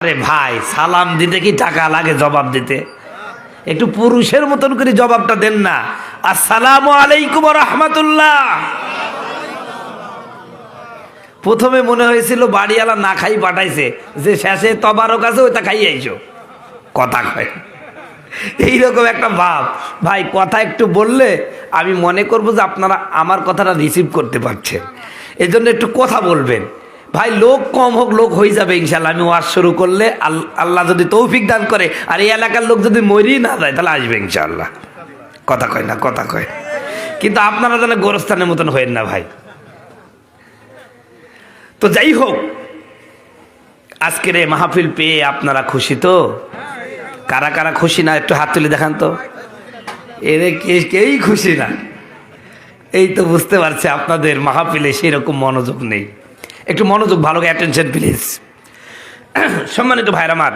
আরে ভাই, সালাম দিতে কি টাকা লাগে জবাব দিতে? একটু পুরুষের মতন করে জবাবটা দেন না। আসসালামু আলাইকুম ওয়া রাহমাতুল্লাহ। প্রথমে মনে হয়েছিল বাড়িওয়ালা না খাই পাঠাইছে, যে শেষে তবারক আছে ওইটা খাই আইছো। কথা কয় এইরকম একটা ভাব। ভাই কথা একটু বললে আমি মনে করব যে আপনারা আমার কথাটা রিসিভ করতে পারছেন, এজন্য একটু কথা বলবেন। ভাই লোক কম হোক, লোক হয়ে যাবে ইনশাল্লাহ। আমি ওয়াজ শুরু করলে আল্লাহ যদি তৌফিক দান করে, আর এই এলাকার লোক যদি মরি না যায়, তাহলে আসবে ইনশাল্লাহ। কথা কয় না, কথা কয়, কিন্তু আপনারা যেন গোরস্থানের মতন হয়েন না ভাই। তো যাই হোক, আজকের এই মাহফিল পেয়ে আপনারা খুশি তো? কারা কারা খুশি না একটু হাত তুলে দেখান তো। এর কেউই খুশি না, এই তো বুঝতে পারছি আপনাদের মাহফিলে সেরকম মনোযোগ নেই। একটু মনোযোগ, ভালো অ্যাটেনশন প্লিজ। সম্মানিত ভাইরা আমার,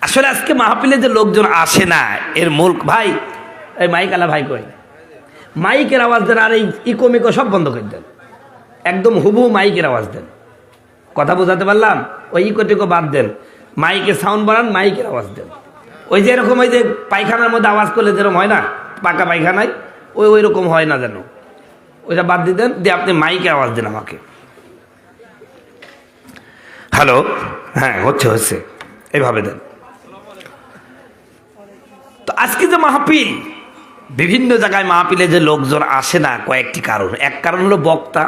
আসলে আজকে মাহফিলে যে লোকজন আসে না এর মূল ভাই, এই মাইক আলা ভাই কই, মাইকের আওয়াজ দেন, আর এই ইকোমিকো সব বন্ধ করে দেন, একদম হুবহু মাইকের আওয়াজ দেন। কথা বোঝাতে পারলাম? ওই ইকোটিকো বাদ দেন, মাইকে সাউন্ড বাড়ান, মাইকের আওয়াজ দেন। ওই যে এরকম ওই যে পায়খানার মধ্যে আওয়াজ করলে যেরকম হয় না, পাকা পায়খানায় ওই রকম হয় না যেন, ওইটা বাদ দিয়ে দেন, দিয়ে আপনি মাইকে আওয়াজ দেন আমাকে। হ্যালো, হ্যাঁ হচ্ছে, এইভাবে দেন। তো আজকে যে মাহফিল, বিভিন্ন জায়গায় মাহফিলে যে লোকজন আসে না, কয়েকটি কারণ। এক কারণ হলো বক্তা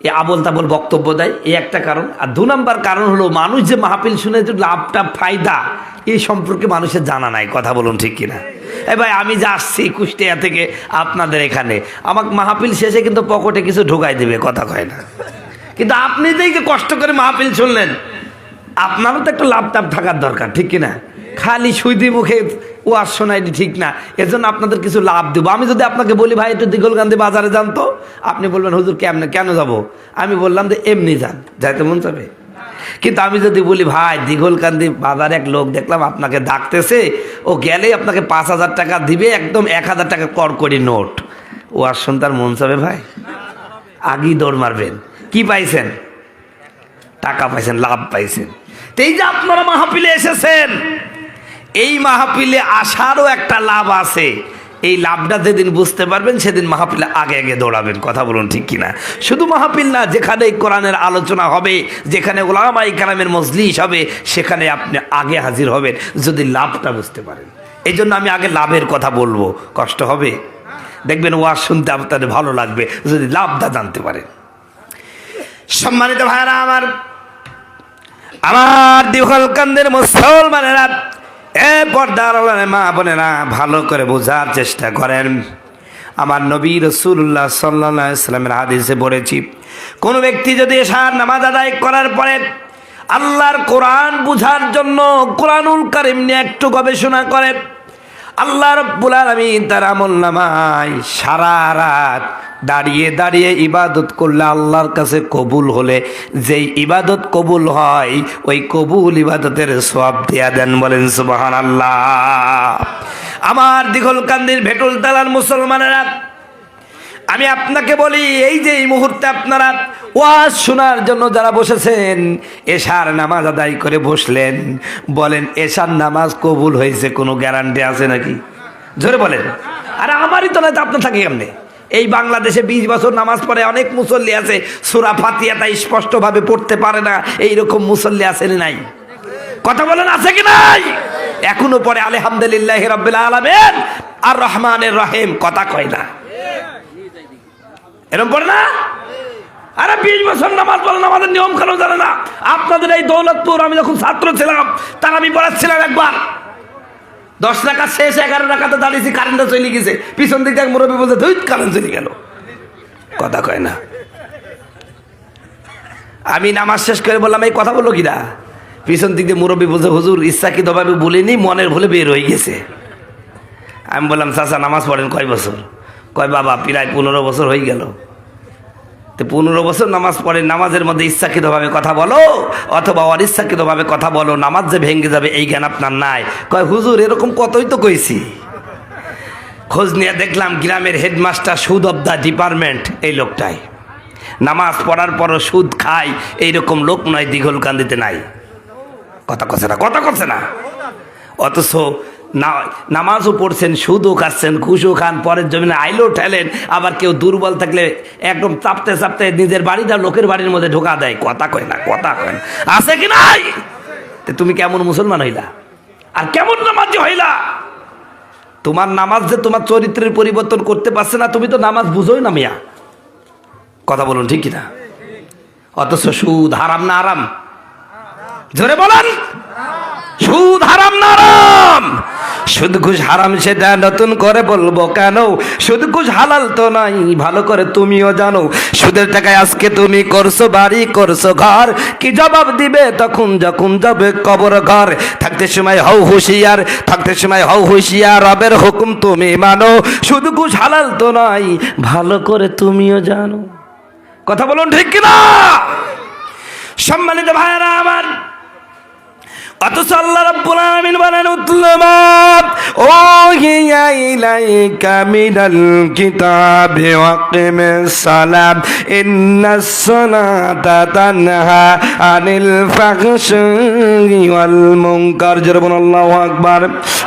এ আবল তাবল বক্তব্য দেয়, এই একটা কারণ। আর 2 নম্বর কারণ হলো মানুষ যে মাহফিল শুনে যে লাভটা ফায়দা, এই সম্পর্কে মানুষের জানা নাই। কথা বলুন ঠিক কিনা? ভাই আমি যে আসছি কুষ্টিয়া থেকে আপনাদের এখানে, আমাকে মাহফিল শেষে কিন্তু পকেটে কিছু ঢোকাই দেবে, কথা কয় না। কিন্তু আপনি যে কষ্ট করে মাহফিল শুনলেন, আপনারও তো একটা লাভ টাভ থাকার দরকার, ঠিক কিনা? খালি সুইদি মুখে ওয়াজ শোনাই ঠিক না, এজন্য আপনাদের কিছু লাভ দেবো। আমি যদি আপনাকে বলি ভাই একটু দিগলকান্দি বাজারে যান তো, আপনি বলবেন হুজুর কেন যাব? আমি বললাম যে এমনি যান, যাইতে মন যাবে। কিন্তু আমি যদি বলি ভাই দিগলকান্দি বাজারে এক লোক দেখলাম আপনাকে ডাকতেছে, ও গেলেই আপনাকে 5,000 টাকা দিবে, একদম 1,000 টাকা করকরি নোট, ওয়াজ শুনতে আর মন যাবে ভাই? আগেই দৌড় মারবেন। কি পাইছেন? টাকা পাইছেন, লাভ পাইছেন। এই যে আপনারা মাহফিলে এসেছেন, এই মাহফিলে আসারও একটা লাভ আছে। এই লাভটা যেদিন বুঝতে পারবেন, সেদিন মাহফিলে আগে আগে দৌড়াবেন। কথা বলুন ঠিক কিনা? শুধু মাহফিল না, যেখানে কোরআনের আলোচনা হবে, যেখানে উলামায়ে কেরামের মজলিস হবে, সেখানে আপনি আগে হাজির হবেন যদি লাভটা বুঝতে পারেন। এই জন্য আমি আগে লাভের কথা বলবো। কষ্ট হবে, দেখবেন ওয়াজ শুনতে আপনাদের ভালো লাগবে যদি লাভটা জানতে পারেন। সম্মানিত ভাইরা আমার দিগলকান্দির মুসলমানেরা, পর্দার মা বোনেরা, ভালো করে বোঝার চেষ্টা করেন। আমার নবী রাসূলুল্লাহ সাল্লাল্লাহু আলাইহি সাল্লামের হাদিসে পড়েছি, কোন ব্যক্তি যদি এশার নামাজ আদায় করার পরে আল্লাহর কোরআন বুঝার জন্য কোরআনুল কারীম নিয়ে একটু গবেষণা করে, আল্লাহ রাব্বুল আলামিন তার আমলনামায় সারা রাত দাঁড়িয়ে দাঁড়িয়ে ইবাদত করলে আল্লাহর কাছে কবুল হলে যেই ইবাদত কবুল হয়, ওই কবুল ইবাদতের সওয়াব দিয়া দেন। বলেন সুবহানাল্লাহ। আমার দিগলকান্দির ভেটুলতলার মুসলমানেরা, আমি আপনাকে বলি, এই যে এই মুহূর্তে আপনারা ওয়াজ শোনার জন্য যারা বসেছেন, এশার নামাজ আদায় করে বসলেন, বলেন এশার নামাজ কবুল হয়েছে কোনো গ্যারান্টি আছে নাকি? জোরে বলেন। আরে আমারই তো নয়, আপনার থাকে কেমনে? এই বাংলাদেশে 20 বছর নামাজ পড়ে অনেক মুসল্লি আছে, সূরা ফাতিহাটা স্পষ্টভাবে পড়তে পারে না, এইরকম মুসল্লি আছে নাই? কথা বলেন, আছে কি নাই? এখনো পড়ে আলহামদুলিল্লাহি রাব্বিল আলামিন আর রহমানির রহিম, কথা কয় না? এরকম পড়ে না? আরে 20 বছর নামাজ পড়েন, আমাদের নিয়ম কানুন জানে না। আপনাদের এই দৌলতপুর, আমি যখন ছাত্র ছিলাম, তার আমি পড়াচ্ছিলাম একবার 10 রাকাত শেষ 11 রাকাতে দাঁড়িয়েছি, কারেন্টটা চলে গেছে, পিছন দিক থেকে মুরব্বী বলছে ধুইত কারেন্ট চলে গেল, কথা কয় না? আমি নামাজ শেষ করে বললাম এই কথা বললো কিনা? পিছন দিক দিয়ে মুরব্বী বলছে হুজুর ইচ্ছাকৃতভাবে বলিনি, মনের ভুলে বের হয়ে গেছে। আমি বললাম চাচা নামাজ পড়েন কয় বছর? কয় বাবা প্রায় 15 বছর হয়ে গেল। তো 15 বছর নামাজ পড়ে, নামাজের মধ্যে ইচ্ছাকৃতভাবে কথা বলো অথবা অনিচ্ছাকৃতভাবে কথা বলো, নামাজ যে ভেঙে যাবে এই জ্ঞান আপনার নাই। কয় হুজুর এরকম কতই তো কইছি। খোঁজ নিয়ে দেখলাম গ্রামের হেডমাস্টার সুদ অব দ্য ডিপার্টমেন্ট, এই লোকটাই নামাজ পড়ার পরও সুদ খায়, এইরকম লোক নয় দিগলকান্দিতে নাই। কথা কছে না, কথা কছে না। অথচ নামাজও পড়ছেন, সুদও খাচ্ছেন, ঘুষও খান, পরের জমিনে আইলেও ঠেলেন, আবার কেউ দুর্বল থাকলে একদম চাপতে চাপতে নিজের বাড়িটা লোকের বাড়ির মধ্যে ঢোকা দেয়। কথা কয় না, কথা কয় না, আছে কি নাই? তুমি কেমন মুসলমান হইলা আর কেমন নামাজি হইলা? তোমার নামাজ যে তোমার চরিত্রের পরিবর্তন করতে পারছে না, তুমি তো নামাজ বুঝোই না মিয়া। কথা বলুন ঠিক কিনা? অথচ সুদ হারাম না আরাম? জোরে বলেন, সুদ হারাম না আরাম? সুদ ঘুষ হারাম সেটা নতুন করে বলবো কেন? সুদ ঘুষ হালাল তো নাই, ভালো করে তুমিও জানো। সুদের টাকায় আজকে তুমি করছো বাড়ি, করছো ঘর, কি জবাব দিবে তখন যখন যাবে কবর ঘর? থাকতে সময় হও হুঁশিয়ার, থাকতে সময় হও হুঁশিয়ার, রবের হুকুম তুমি মানো। সুদ ঘুষ হালাল তো নাই, ভালো করে তুমিও জানো। কথা বলুন ঠিক কিনা? সম্মানিত ভাইরা আমার, অথচ আল্লাহ রাব্বুল আলামিন বলেন উতলুমাত ওহিয়া ইলাইকা মিনাল কিতাবি ওয়াকিমিস সালাত ইন্নাস সালাতা তানহা আনিল ফাহশাই ওয়াল মুনকার। জোরে বলুন আল্লাহু আকবার।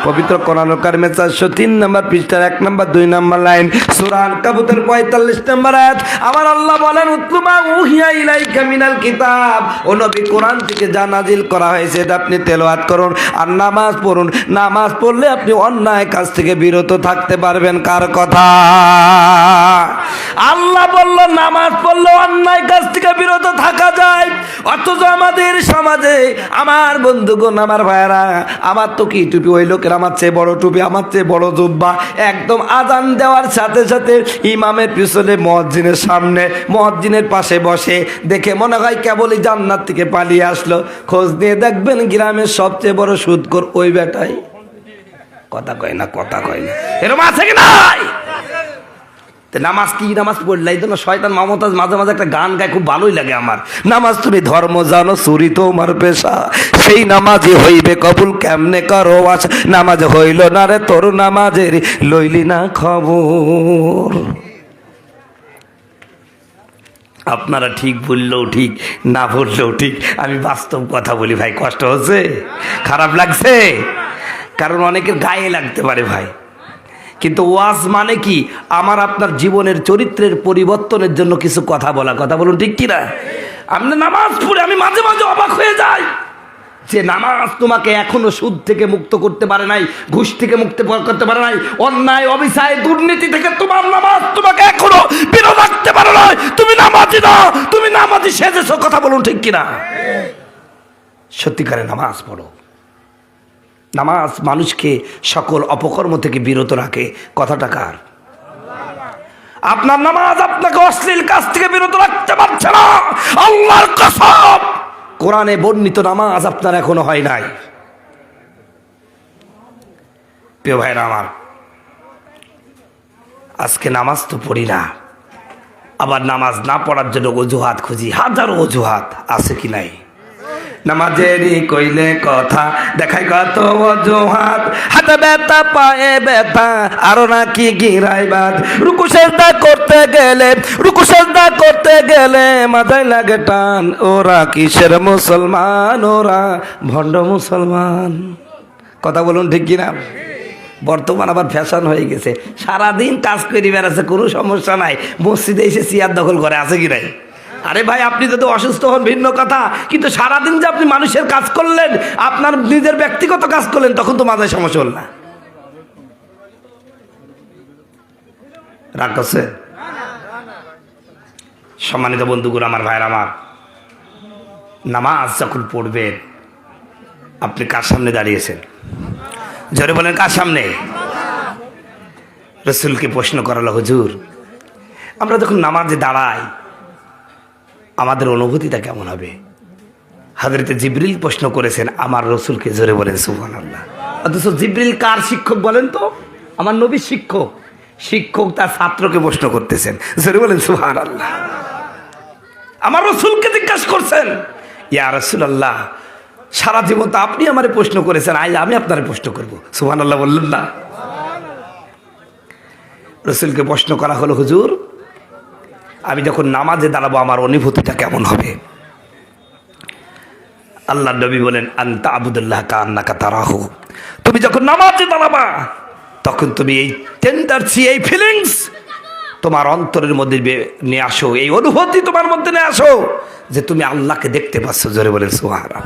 পবিত্র কোরআনুল কারীমের 403 নম্বর পৃষ্ঠার 1 নম্বর 2 নম্বর লাইন, সূরা আনকাবুতের 45 নম্বর আয়াত, আমার আল্লাহ বলেন উতলুমা ওহিয়া ইলাইকা মিনাল কিতাব, ও নবী কোরআন থেকে যা নাজিল করা হয়েছে এটা আপনি তেলাওয়াত করুন আর নামাজ পড়ুন। নামাজ পড়লে আপনি অন্যায় কাজ থেকে বিরত থাকতে পারবেন। কার কথা? আল্লাহ বলল নামাজ পড়লে অন্যায় কাজ থেকে বিরত থাকা যায়। অথচ আমাদের সমাজে, আমার বন্ধুগণ, আমার ভাইরা, আমার তো কি টুপি, ওই লোকের আমার চেয়ে বড় টুপি, আমার চেয়ে বড় জুব্বা, একদম আজান দেওয়ার সাথে সাথে ইমামের পিছনে, মুয়াজ্জিনের সামনে, মুয়াজ্জিনের পাশে বসে, দেখে মনে হয় কেবলই জান্নাত থেকে পালিয়ে আসলো। খোঁজ নিয়ে দেখবেন গ্রামের সবচেয়ে বড় সুদখোর ওই বেটাই। কথা কয় না, কথা কয় না, এরকম আছে কি নাই? নামাজ কি? নামাজ পড়লাই তো না শয়তান মমতাজ মাঝে মাঝে একটা গান গায়, খুব ভালোই লাগে আমার। নামাজ তুমি ধর্ম জানো, চুরি তোমার পেশা, সেই নামাজই হইবে কবুল, কেমনে করো আশা, নামাজ হইল না রে তোর, নামাজের লইলি না খবর। আপনারা ঠিক বললেও ঠিক, না বললেও ঠিক, আমি বাস্তব কথা বলি ভাই। কষ্ট হচ্ছে, খারাপ লাগছে, কারণ অনেকের গায়ে লাগতে পারে ভাই। কিন্তু ওয়াজ মানে কি? আমার আপনার জীবনের চরিত্রের পরিবর্তনের জন্য কিছু কথা বলা। কথা বলুন ঠিক কিনা? আপনি নামাজ পড়ে আমি মাঝে মাঝে অবাক হয়ে যাই যে নামাজ তোমাকে এখনো সুদ থেকে মুক্ত করতে পারে নাই, ঘুষ থেকে মুক্ত করতে পারে নাই, অন্যায় অবিচার দুর্নীতি থেকে তোমার নামাজ তোমাকে এখনো বিরত রাখতে পারে নাই। তুমি নামাজি না, তুমি নামাজি সেজেছো। কথা বলুন ঠিক কিনা? সত্যিকারে নামাজ পড়ো। নামাজ মানুষকে সকল অপকর্ম থেকে বিরত রাখে। কথাটা কার? আপনার নামাজ আপনাকে অশ্লীল কাজ থেকে বিরত রাখতে পারছে না। আল্লাহর কসম, কোরআনে বর্ণিত নামাজ আপনার এখনো হয় নাই। প্রিয় ভাইরা আমার, আজকে নামাজ তো পড়ি না, আবার নামাজ না পড়ার জন্য অজুহাত খুঁজি। হাজারো অজুহাত আছে কি নাই? নামাজেরই কইলে কথা দেখাই কত অজুহাত, হাতে ব্যথা পায়ে ব্যথা আরো নাকি গিরাই বাদ, রুকু সেজদা করতে গেলে, রুকু সেজদা করতে গেলে মাথায় লাগে টান। ওরা কিসের মুসলমান? ওরা ভণ্ড মুসলমান। কথা বলুন ঠিক কিনা? বর্তমান আবার ফ্যাশন হয়ে গেছে, সারাদিন কাজ করে বেড়াচ্ছে, কোনো সমস্যা নাই, মসজিদে এসে চেয়ার দখল করে। আছে কি নাই? আরে ভাই, আপনি যদি অসুস্থ হন ভিন্ন কথা, কিন্তু সারাদিন যে আপনি মানুষের কাজ করলেন, আপনার নিজের ব্যক্তিগত কাজ করলেন, তখন তো মাথায় সমস্যা হল না? রাগ করছে? সম্মানিত বন্ধুগুলো, আমার ভাইরা আমার, নামাজ যখন পড়বেন, আপনি কার সামনে দাঁড়িয়েছেন? জোরে বলেন, কার সামনে? রসুলকে প্রশ্ন করালো, হুজুর আমরা যখন নামাজে দাঁড়াই আমাদের অনুভূতিটা কেমন হবে? হযরতে জিবরিল প্রশ্ন করেছেন আমার রসুলকে। জোরে বলেন সুবহানাল্লাহ। অথচ জিবরিল কার শিক্ষক বলেন তো? আমার নবীর শিক্ষক। শিক্ষক তার ছাত্রকে প্রশ্ন করতেছেন। জোরে বলেন সুবহানাল্লাহ। আমার রসুলকে জিজ্ঞাসা করছেন, ইয়া রাসূলুল্লাহ, সারা জীবন তো আপনি আমারে প্রশ্ন করেছেন, আজ আমি আপনারে প্রশ্ন করব। সুবহানাল্লাহ বললেন না? রসুলকে প্রশ্ন করা হলো, হুজুর আমি যখন নামাজে দাঁড়াবো আমার অনুভূতিটা কেমন হবে? আল্লাহ নবী বলেন আনতা আবুদুল্লাহ কান্নাকা তারাহু, তুমি যখন নামাজে দাঁড়াবা তখন তুমি এই টেন্ডারসি, এই ফিলিংস তোমার অন্তরের মধ্যে নিয়ে আসো, এই অনুভূতি তোমার মধ্যে নিয়ে আসো যে তুমি আল্লাহকে দেখতে পাচ্ছ। জোরে বলেন সুবহানাল্লাহ।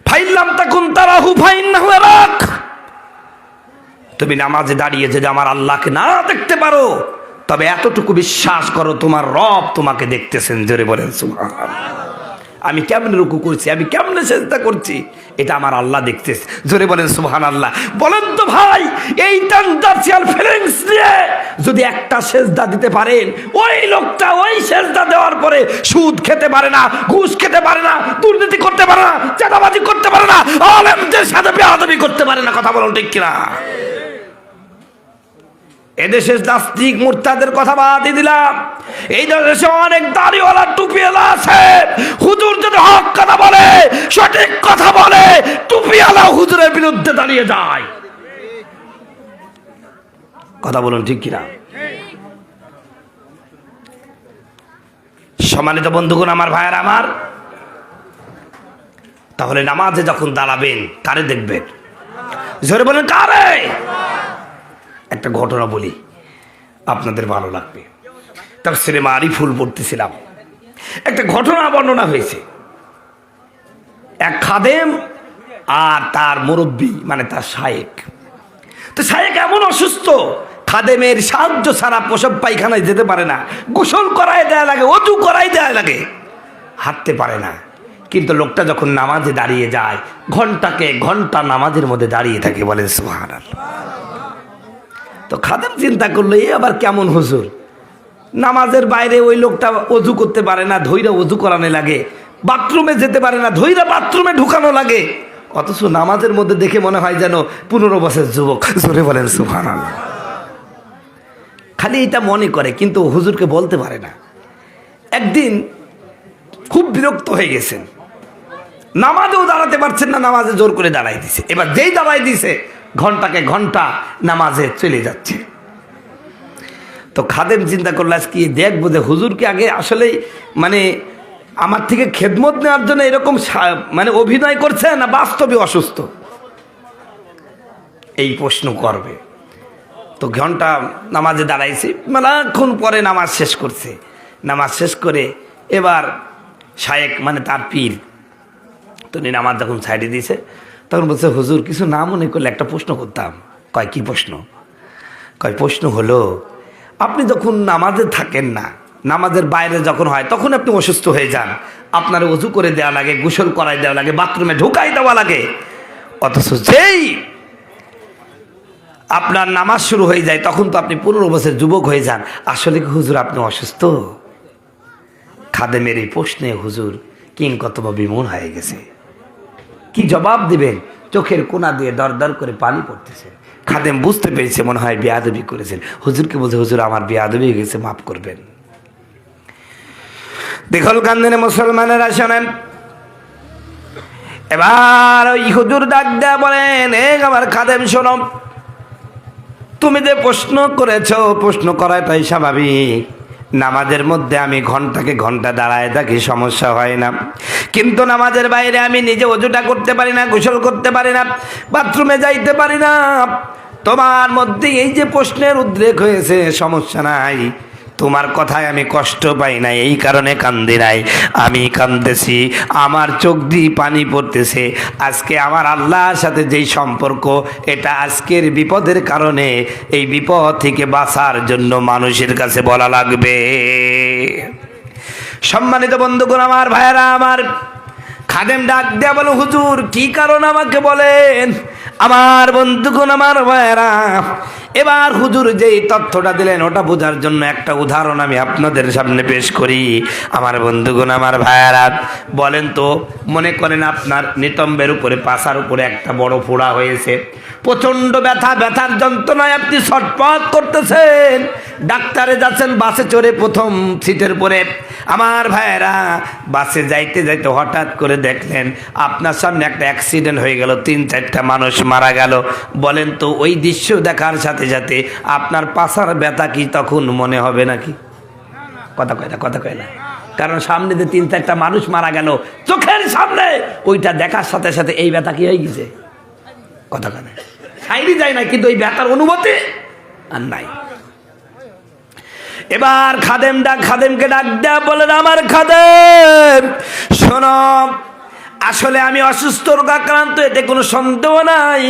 ফাইল্লাম তাকুন তারাহু ফাইন্নাহু ইয়ারাক, তুমি নামাজে দাঁড়িয়ে যদি আমার আল্লাহকে না দেখতে পারো তবে এতটুকু বিশ্বাস করো তোমার রব তোমাকে দেখতেছেন। জোরে বলেন সুবহানাল্লাহ। আমি কেমনে রুকু করছি, আমি কেমনে সেজদা করছি, এটা আমার আল্লাহ দেখতেছে। জোরে বলেন সুবহানাল্লাহ। বলেন তো ভাই, এই টেন্ডারসিয়াল ফিলিংস নিয়ে যদি একটা সেজদা দিতে পারেন, ওই লোকটা ওই সেজদা দেওয়ার পরে সুদ খেতে পারে না, ঘুষ খেতে পারে না, দুর্নীতি করতে পারে না, চাঁদাবাজি করতে পারে না, আলেমদের সাথে বেয়াদবি করতে পারে না। কথা বলুন ঠিক কিনা? এদেশে নাস্তিক মুরতাদের কথা বাদই দিলাম, এই দেশে অনেক দাড়িওয়ালা টুপিওয়ালা আছে। হুজুর যদি হক কথা বলে, সঠিক কথা বলে, টুপিওয়ালা হুজুরের বিরুদ্ধে দাঁড়িয়ে যায়। কথা বলুন ঠিক কিনা? সম্মানিত বন্ধুগণ, আমার ভাইয়ের আমার, তাহলে নামাজে যখন দাঁড়াবেন কারে দেখবেন? জোরে বলেন কারে? একটা ঘটনা বলি, আপনাদের ভালো লাগবে। তাফসীরে মারিফুল পড়তেছিলাম, একটা ঘটনা বর্ণনা হয়েছে। এক খাদেম আর তার মুরব্বী, মানে তার শায়েক। তো শায়েক এমন অসুস্থ, খাদেমের সাহায্য ছাড়া প্রসব পায়খানায় যেতে পারে না, গোসল করাই দেয়া লাগে, অজু করাই দেয়া লাগে, হাঁটতে পারে না। কিন্তু লোকটা যখন নামাজে দাঁড়িয়ে যায়, ঘন্টাকে ঘন্টা নামাজের মধ্যে দাঁড়িয়ে থাকে। বলেন সুবহানাল্লাহ। তো খাদেম চিন্তা করলো, এ আবার কেমন হুজুর, নামাজের বাইরে ওই লোকটা অজু করতে পারে না, ধৈরা অজু করানো লাগে, বাথরুমে যেতে পারে না, ধৈরা বাথরুমে ঢুকানো লাগে, অথচ নামাজের মধ্যে দেখে মনে হয় যেন 15 বছরের যুবক। জোরে বলেন সুবহানাল্লাহ। খালি এটা মনে করে, কিন্তু হুজুরকে বলতে পারে না। একদিন খুব বিরক্ত হয়ে গেছেন, নামাজেও দাঁড়াতে পারছেন না, নামাজে জোর করে দাঁড়াই দিছে। এবার যেই দাঁড়াই দিছে, ঘন্টাকে ঘন্টা নামাজে চলে যাচ্ছে। তো খাদেম চিন্তা করলো, আজকে দেখবো যে হুজুরকে আগে আসলে মানে আমার থেকে খেদমত নেওয়ার জন্য এরকম মানে অভিনয় করছে না বাস্তবে অসুস্থ, এই প্রশ্ন করবে। তো ঘন্টা নামাজে দাঁড়াইছে, মেলাক্ষণ পরে নামাজ শেষ করছে। নামাজ শেষ করে এবার শায়েক, মানে তার পীর, তো নামাজ যখন সাইডে দিয়েছে, তখন বলছে, হুজুর কিছু না মনে করলে একটা প্রশ্ন করতাম। কয় কি প্রশ্ন? কয় প্রশ্ন হলো, আপনি যখন নামাজে থাকেন না, নামাজের বাইরে যখন হয় তখন আপনি অসুস্থ হয়ে যান, আপনার অজু করে দেওয়া লাগে, গোসল করাই দেওয়া লাগে, বাথরুমে ঢুকাই দেওয়া লাগে, অথচ যেই আপনার নামাজ শুরু হয়ে যায় তখন তো আপনি 15 বছর যুবক হয়ে যান। আসলে কি হুজুর আপনি অসুস্থ? খাদেমের এই প্রশ্নে হুজুর কিংকর্তব্য বিমূঢ় হয়ে গেছে। কি জবাব দিবেন? চোখের কোনা দিয়ে দর দর করে পানি পড়তেছে। খাদেম বুঝতে পেরেছে মনে হয় বেয়াদবি করেছেন। হুজুরকে বলছে, হুজুর আমার বেয়াদবি হয়ে গেছে, মাফ করবেন। দেখল কান্দেনে মুসলমানেরা শোনেন। এবার ওই হুজুর ডাক দেয়া বলেন, আমার খাদেম শোনো, তুমি যে প্রশ্ন করেছ, প্রশ্ন করাটাই স্বাভাবিক। নামাজের মধ্যে আমি ঘন্টাকে ঘন্টা দাঁড়ায় থাকি, সমস্যা হয় না, কিন্তু নামাজের বাইরে আমি নিজে অজুটা করতে পারি না, গোসল করতে পারি না, বাথরুমে যাইতে পারি না। তোমার মধ্যে এই যে প্রশ্নের উদ্রেক হয়েছে, সমস্যা নাই, তোমার কথায় আমি কষ্ট পাই না, এই কারণে কান্দি নাই। আমি কান্দেছি, আমার চোখ দিয়ে পানি পড়তেছে। আজকে আমার আল্লাহর সাথে যেই সম্পর্ক, এটা আজকের বিপদের কারণে এই বিপদ থেকে বাঁচার জন্য মানুষের কাছে বলা লাগবে। সম্মানিত বন্ধুগণ, আমার ভাইয়েরা আমার, খাদেম ডাক দেয়া বলো, হুজুর কি কারণ আমাকে বলেন। আমার বন্ধুগণ, আমার ভাইয়েরা, এবার হুজুর যেই তথ্যটা দিলেন ওটা বোঝার জন্য একটা উদাহরণ আমি আপনাদের সামনে পেশ করি। আমার বন্ধুগণ, আমার ভাইয়েরা, বলেন তো, মনে করেন আপনার নিতম্বের উপরে, পাছার উপরে একটা বড় ফোড়া হয়েছে, প্রচন্ড ব্যথা, ব্যথার যন্ত্রণায় আপনি ছটফট করতেছেন, ডাক্তারে যাচ্ছেন বাসে চড়ে প্রথম সিটের পরে। আমার ভাইয়েরা, বাসে যাইতে যাইতে হঠাৎ করে দেখলেন আপনার সামনে একটা অ্যাক্সিডেন্ট হয়ে গেল, 3-4টা মানুষ মারা গেল। বলেন তো, ওই দৃশ্য দেখার সাথে সাথে আপনার পাছার ব্যথা কি তখন মনে হবে নাকি? কথা কয় না, কথা কয় না। কারণ সামনে যে 3-4টা মানুষ মারা গেল চোখের সামনে, ওইটা দেখার সাথে সাথে এই ব্যথা কি হয়ে গেছে, কথা কানে সাইডই যায় না, কিন্তু ওই ব্যথার অনুভূতি আর নাই। এবার খাদেমকে ডাক দেয়া বলেন, আমার খাদেম শোনো, আসলে আমি অসুস্থ রোগাক্রান্ত, এতে কোনো সন্দেহ নাই,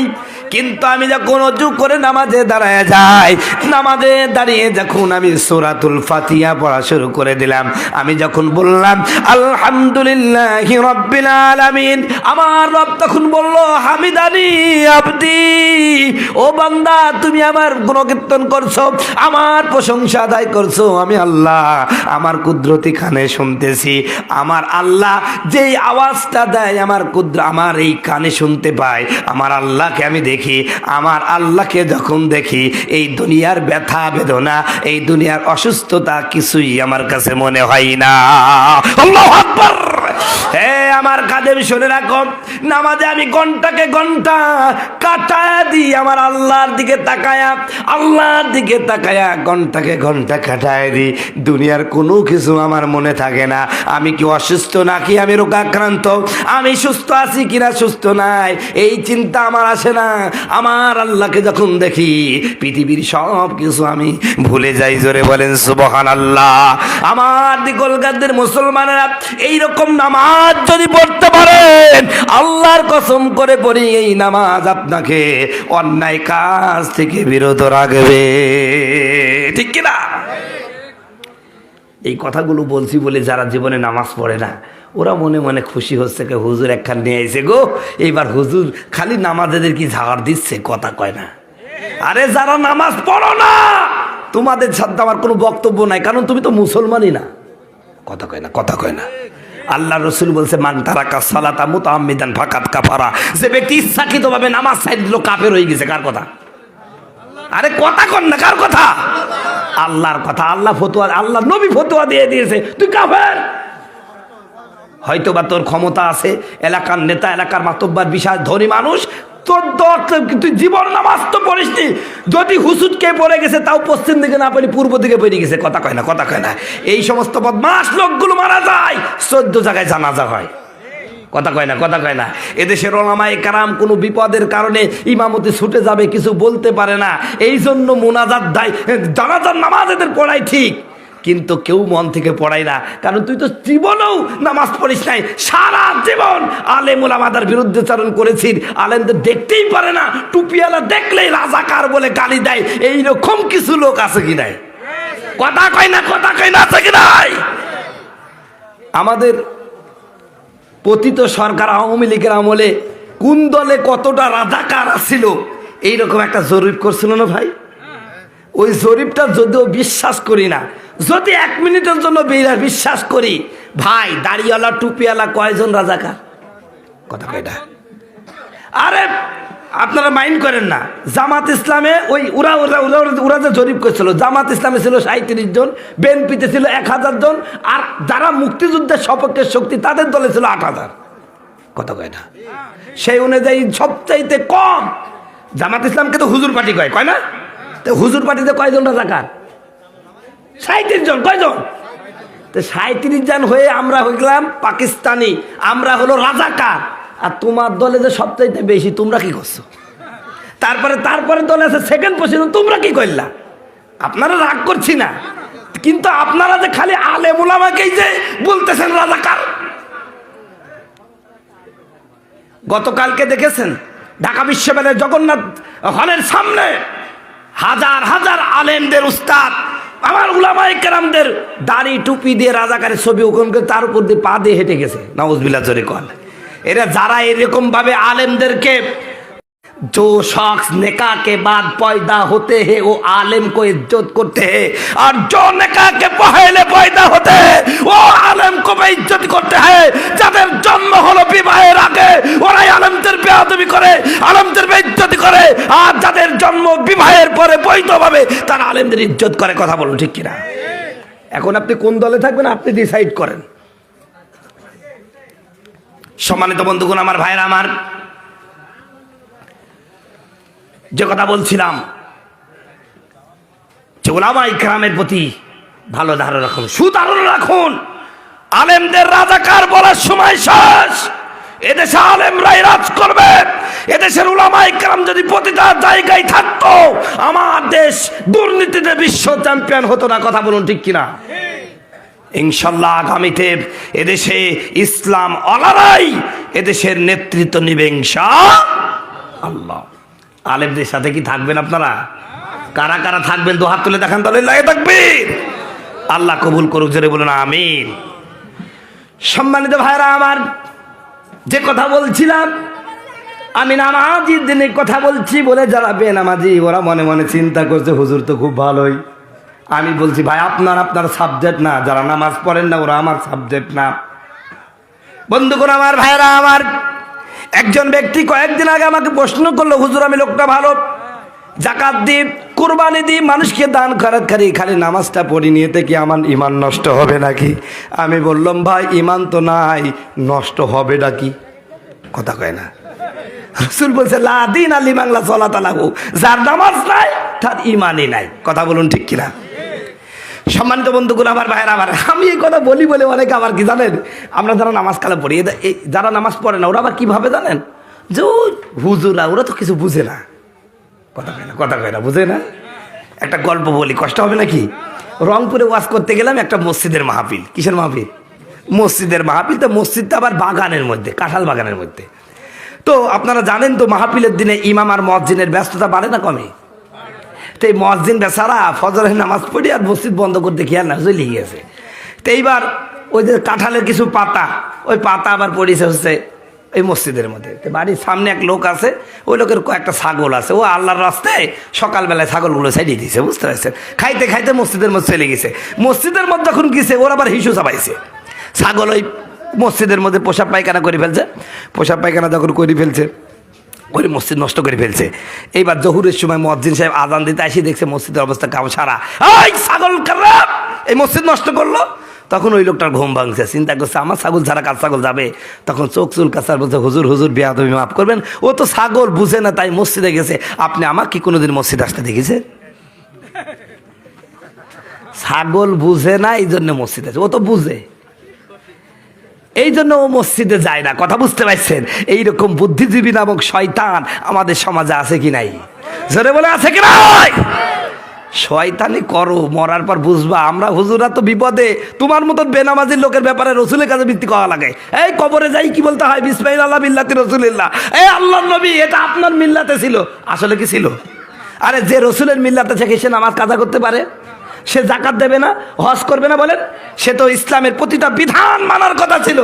কিন্তু আমি যখন অজু করে নামাজে দাঁড়ায় যাই, নামাজে দাঁড়িয়ে যখন আমি সূরাতুল ফাতিহা পড়া শুরু করে দিলাম, আমি যখন বললাম আলহামদুলিল্লাহি রাব্বিল আলামিন, আমার রব তখন বলল হামিদানি আবদি, ও বান্দা তুমি আমার গুণকীর্তন করছো, আমার প্রশংসা আদায় করছো, আমি আল্লাহ আমার কুদরতি কানে শুনতেছি, আমার আল্লাহ যেই আওয়াজটা দেয় আমার এই কানে শুনতে পাই, আমার আল্লাহকে আমি দেখি, আমার আল্লাহকে যখন দেখি এই দুনিয়ার ব্যথা বেদনা, এই দুনিয়ার অসুস্থতা কিছুই আমার কাছে মনে হয় না। আল্লাহু আকবার। হে আমার খাদেম শুনে রাখো, নামাজে আমি ঘন্টাকে ঘন্টা কাটায়া দিই আমার আল্লাহর দিকে তাকায়া, ঘন্টাকে ঘন্টা কাটায় দিই, দুনিয়ার কোনো কিছু আমার মনে থাকে না, আমি কি অসুস্থ নাকি আমি রোগাক্রান্ত, আমি সুস্থ আছি কিনা সুস্থ নাই, এই চিন্তা আমার আসে না। আমার আল্লাহকে যখন দেখি পৃথিবীর সব কিছু আমি ভুলে যাই। জোরে বলেন সুবহানাল্লাহ। আমার দিকলগাদের মুসলমানেরা এইরকম নামাজ যদি পড়তে পারেন, আল্লাহর কসম করে পড়ি এই নামাজ আপনাকে অন্যায় কাজ থেকে বিরত রাখবে, ঠিক কিনা? এই কথাগুলো বলছি বলে যারা জীবনে নামাজ পড়ে না, ওরা মনে মনে খুশি হচ্ছে, হুজুর একখান নিয়ে আইছে গো, এইবার হুজুর খালি নামাজেদের কি ঝাড় দিচ্ছে, কথা কয় না। আরে যারা নামাজ পড়ো না, তোমাদের সাথে আমার কোনো বক্তব্য নাই, কারণ তুমি তো মুসলমানই না, কথা কয় না। আল্লাহ রসুল বলছে মান তারাকা সালাতা মুতাআম্মিদান ফাকাদ কাফারা, যে ব্যক্তি ইচ্ছাকৃতভাবে নামাজ ছাইড় দিল কাফের হয়ে গেছে। কার কথা? আরে কথা কন না, কার কথা? আল্লাহর কথা। আল্লাহ ফতোয়া, আল্লাহ নবী ফতোয়া দিয়ে দিয়েছে তুই কাফের। হয়তো বা তোর ক্ষমতা আছে, এলাকার নেতা, এলাকার মাতব্বার, বিশাল ধনী মানুষ, তুই জীবন নামাজ তো পড়িসনি, যদি হুসুদকে পড়ে গেছে তাও পশ্চিম দিকে না পড়ি পূর্ব দিকে পড়ে গেছে, কথা কয় না। এই সমস্ত বদমাস লোকগুলো মারা যায়, 14 জায়গায় জানাজা হয়, কথা কয় না। এদেশের ওলামায়ে কেরাম কোনো বিপদের কারণে ইমামতি ছুটে যাবে, কিছু বলতে পারে না, এই জন্য মুনাজাত দেয়, জানাজার নামাজ এদের পড়াই ঠিক, কিন্তু কেউ মন থেকে পড়ায় না, কারণ তুই তো জীবনেও নামাজ পড়িস নাই, সারা জীবন আলেম ওলামাদের বিরুদ্ধে চারণ করেছিস, আলেমদের দেখতেই পারে না, টুপিওয়ালা দেখলেই রাজাকার বলে গালি দেয়, এইরকম কিছু লোক আছে কি নাই? কথা কয় না, আছে কি নাই? আমাদের পতিত সরকার আওয়ামী লীগের আমলে কোন দলে কতটা রাজাকার ছিল, এইরকম একটা জরিপ করছিল না ভাই? ওই জরিপটা যদিও বিশ্বাস করি না, যদি 1 মিনিটের জন্য বিশ্বাস করি, ভাই দাড়িওয়ালা টুপিওয়ালা কয়জন রাজাকার, কথা কয়টা? আরে আপনারা মাইন্ড করেন না, জামাত ইসলামে ওই ওরা যে জরিপ করছিল, জামাত ইসলামে ছিল 37 জন, বিএনপিতে ছিল 1000 জন, আর যারা মুক্তিযুদ্ধের সপক্ষের শক্তি তাদের দলে ছিল 8000, কথা কয়টা? সেই অনুযায়ী সবচাইতে কম জামাত ইসলামকে তো হুজুর পার্টি কয় না? তো হুজুর পার্টিতে কয়জন রাজাকার? 37 জন। কয়জন? তো 37 জন হয়ে আমরা হইলাম পাকিস্তানি, আমরা হলো রাজাকার, আর তোমার দলে যে সবচাইতে বেশি, তোমরা কি করছো? তারপরে দলে আছে সেকেন্ড পজিশন, তোমরা কি করলা? আপনারা রাগ করছি না, কিন্তু আপনারা যে খালি আলেম ওলামাকেই যে বলতেছেন রাজাকার। গতকালকে দেখেছেন ঢাকা বিশ্ববিদ্যালয়ের জগন্নাথ হলের সামনে হাজার হাজার আলেমদের, উস্তাদ, আমার উলামায়ে কেরামদের দাড়ি টুপি দিয়ে রাজাকারের ছবি ওখানে, তার উপর দিয়ে পা দিয়ে হেঁটে গেছে, নাউজুবিল্লাহ জোরে কর। এরা যারা এরকম ভাবে আলেমদেরকে, जो शख्स निकाह के बाद पैदा होते हैं वो आलिम को इज्जत करते हैं, और जो निकाह के पहले पैदा होते हैं वो आलिम को भी इज्जत करते हैं। যাদের জন্ম হলো বিবাহের আগে ওরা আলেমদের বেয়াদবি করে, আলেমদের বেইজ্জতি করে, আর যাদের জন্ম বিবাহের পরে বৈধভাবে তারা আলেমদের ইজ্জত করে। কথা বলুন ঠিক কিনা? এখন আপনি কোন দলে থাকবেন আপনি ডিসাইড করেন। সম্মানিত বন্ধুগণ, আমার ভাইরা, আমার যে কথা বলছিলাম, যে উলামায়ে কেরামের প্রতি ভালো ধারণা রাখুন, সুধারণা রাখুন। আলেমদের রাজাকার বলার সময় শেষ। এদেশে আলেমরাই রাজ করবে। এদেশের উলামায়ে কেরাম যদি প্রতিটা জায়গায় থাকতো, আমার দেশ দুর্নীতিতে বিশ্ব চ্যাম্পিয়ন হতো না। কথা বলুন ঠিক কিনা? ইনশাল্লাহ আগামীতে এদেশে ইসলাম ওলামাই এদেশের নেতৃত্ব নিবে ইনশাআল্লাহ। আলেমদের সাথে কি থাকবেন আপনারা? কারা কারা থাকবেন দু হাত তুলে দেখান, তাহলে লাগে তাকবীর। আল্লাহ কবুল করুক, জোরে বলুন আমিন। সম্মানিত ভাইরা আমার, যে কথা বলছিলাম, আমি নামাজির দিনে কথা বলছি বলে যারা বেনামাজি ওরা মনে মনে চিন্তা করছে হুজুর তো খুব ভালোই। আমি বলছি ভাই আপনার সাবজেক্ট না, যারা নামাজ পড়েন না ওরা আমার সাবজেক্ট না। বন্ধুগণ আমার, ভাইরা আমার, একজন ব্যক্তি কয়েকদিন আগে আমাকে প্রশ্ন করলো, হুজুর আমি লোকটা ভালো, যাকাত দিই, কুরবানি দিই, মানুষকে দান খয়রাত করি, খালি নামাজটা পড়ি, নিয়েতে কি আমার ইমান নষ্ট হবে নাকি? আমি বললাম ভাই ইমান তো নাই, নষ্ট হবে নাকি? কথা কয় না। রাসূল বলছে লা দিন আলি বাংলা সালাত আলাহু, যার নামাজ নাই তার ইমানই নাই। কথা বলুন ঠিক কিনা? সম্মানিত বন্ধুগুলো আমার, ভাইরা আমার, আমি এই কথা বলি বলে অনেকে আবার কি জানেন, আমরা যারা নামাজ কালে পড়ি, যারা নামাজ পড়ে না ওরা আবার কিভাবে জানেন, যে হুজুরা ওরা তো কিছু বুঝে না। কথা কয় না, বুঝে না। একটা গল্প বলি, কষ্ট হবে নাকি? রংপুরে ওয়াজ করতে গেলাম, একটা মসজিদের মাহফিল। কিসের মাহফিল? মসজিদের মাহফিল। তো মসজিদটা আবার বাগানের মধ্যে, কাঁঠাল বাগানের মধ্যে। তো আপনারা জানেন তো মাহফিলের দিনে ইমাম আর মুয়াজ্জিনের ব্যস্ততা বাড়ে না কমে? তো এই মুয়াজ্জিন বেচারা ফজরের নামাজ পড়ি আর মসজিদ বন্ধ করতে খেয়াল না, চলে গিয়েছে। তো এইবার ওই যে কাঁঠালের কিছু পাতা, ওই পাতা আবার পড়েছে হচ্ছে এই মসজিদের মধ্যে। তো বাড়ির সামনে এক লোক আছে, ওই লোকের কয়েকটা ছাগল আছে, ও আল্লাহর রাস্তায় সকালবেলায় ছাগলগুলো ছাড়িয়ে দিয়েছে, বুঝতে পারছেন? খাইতে খাইতে মসজিদের মধ্যে চলে গেছে। মসজিদের মধ্যে যখন গেছে ওর আবার হিসু চাপাইছে। ছাগল ওই মসজিদের মধ্যে পোশাক পায়খানা করে ফেলছে। পোশাক পায়খানা যখন করে ফেলছে, ওই মসজিদ নষ্ট করে ফেলছে। এইবার জহুরের সময় মুয়াজ্জিন সাহেব আজান দিতে আসি, দেখছে মসজিদের অবস্থা কেমন সারা, এই ছাগল খারাপ, এই মসজিদ নষ্ট করলো। তখন ওই লোকটার ঘুম ভাঙছে, চিন্তা করছে আমার ছাগল ছাড়া কার ছাগল যাবে। তখন চোখ চুল কাছার বলছে, হুজুর হুজুর বেয়াদবি মাফ করবেন, ও তো ছাগল বুঝে না তাই মসজিদে গেছে। আপনি আমার কি কোনোদিন মসজিদ আসতে দেখেছে? ছাগল বুঝে না এই জন্য মসজিদ আছে, ও তো বুঝে এই জন্য ও মসজিদে যায় না। কথা বুঝতে পারছেন? এইরকম বুদ্ধিজীবী নামক শয়তান আমাদের সমাজে আছে কি নাই? জোরে বলে আছে কি নাই? শয়তানি করো, মরার পর বুঝবা। আমরা হুজুরা তো বিপদে, তোমার মতন বেনামাজির লোকের ব্যাপারে রসুলের কাছে ভিত্তি করা লাগে। এই কবরে যাই কি বলতে হয়, বিসমিল্লাহ বিল্লাতি রসুলিল্লাহ, এই আল্লাহর নবী, এটা আপনার মিল্লাতে ছিল। আসলে কি ছিল? আরে যে রসুলের মিল্লাতে থেকে সে নামাজ কাজা করতে পারে, সে যাকাত দেবে না, হজ করবে না, বলেন? সে তো ইসলামের প্রতিটা বিধান মানার কথা ছিল,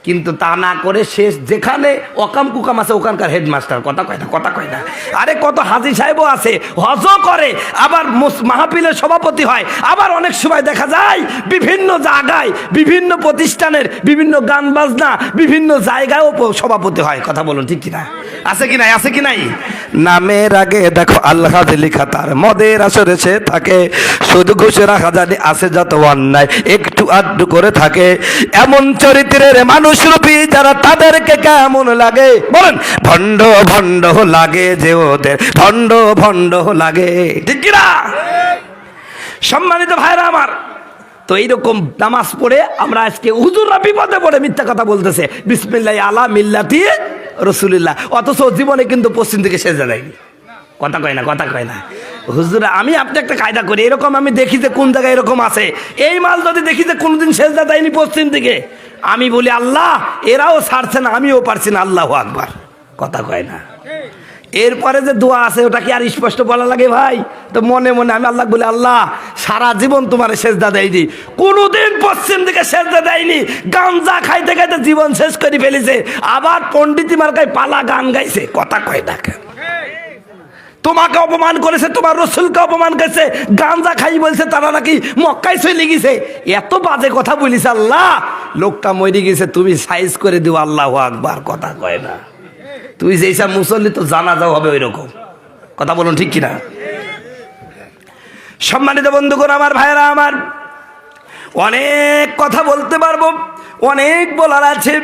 কিন্তু তা না করে সে যেখানে অকাম কুকাম আছে ওখানকার হেডমাস্টার। কথা কয় না, কথা কয় না। আরে কত হাজি সাহেবও আছে, হজও করে, আবার মাহফিলের সভাপতি হয়, আবার অনেক সময় দেখা যায় বিভিন্ন জায়গায়, বিভিন্ন প্রতিষ্ঠানের বিভিন্ন গান বাজনা বিভিন্ন জায়গায়ও সভাপতি হয়। কথা বলুন ঠিক কিনা? আছে কি নাই? আছে কি নাই? নামের আগে দেখো আল্লাহ লেখা, তার মদের আসরে সে থাকে, শুধু ঘুষে রাখা জানি আছে যত অন্যায় একটু আধটু করে থাকে। এমন চরিত্রের মানুষ রূপী যারা, তাদেরকে কেমন লাগে বলেন? ভণ্ড ভণ্ড লাগে যে ওদের, ভণ্ড ভণ্ড লাগে, ঠিক কিনা? সম্মানিত ভাইরা আমার, তো এইরকম নামাজ পড়ে আমরা আজকে হুজুররা বিপদে পড়ে মিথ্যা কথা বলতেছে, বিসমিল্লাহ আলা মিল্লাতি রসুলিল্লাহ, অথচ জীবনে কিন্তু পশ্চিম দিকে সেজদা দেয়নি। কথা কয় না, কথা কয় না। হুজুর আমি আপনি একটা কায়দা করি, এরকম আমি দেখি যে কোন জায়গায় এরকম আছে, এই মাল যদি দেখি যে কোনোদিন সেজদা দেয়নি পশ্চিম দিকে, আমি বলি আল্লাহ এরাও ছাড়ছে না, আমিও পারছি না, আল্লাহু আকবার। কথা কয় না। এরপরে যে দোয়া আছে ওটা কি আর স্পষ্ট বলা লাগে ভাই? তো মনে মনে আমি আল্লাহ বলি, আল্লাহ সারা জীবন তোমার সেজদা দেয়নি, কোনোদিন পশ্চিম দিকে সেজদা দেয়নি, গাঞ্জা খাইতে খাইতে জীবন শেষ করে ফেলেছে, আবার পণ্ডিতি মার্কায় পালা গান গাইছে। কথা কয় না। তোমাকে অপমান করেছে, তোমার রসুলকে অপমান করেছে, গাঞ্জা খাই বলছে তারা নাকি মক্কায় চলে গেছে, এত বাজে কথা বলিস। আল্লাহ লোকটা মরে গেছে, তুমি সাইজ করে দিও, আল্লাহু আকবার। কথা কয় না। তুই যেসব মুসল্লি তো জানাজাও হবে ওই রকম। কথা বলুন ঠিক কিনা? সম্মানিত বন্ধুগণ আমার, ভাইরা আমার, অনেক কথা বলতে পারবো, অনেক বলার আছে।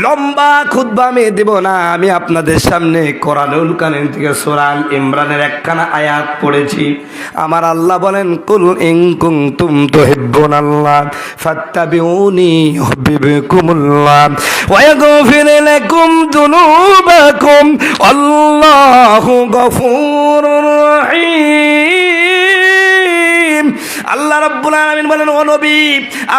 লম্বা খুতবা আমি দেব না, আমি আপনাদের সামনে কোরআনুল কারীম থেকে সূরা আল ইমরানের একখানা আয়াত পড়েছি। আমার আল্লাহ বলেন, কুল ইন কুনতুম তুহিব্বুনাল্লাহ ফাত্তাবিউনি ইউহিব্বুকুমুল্লাহ ওয়া ইয়াগফির লাকুম যুনুবাকুম আল্লাহু গফুরুর রহিম। আল্লাহ রাব্বুল আলামিন বলেন, ও নবী,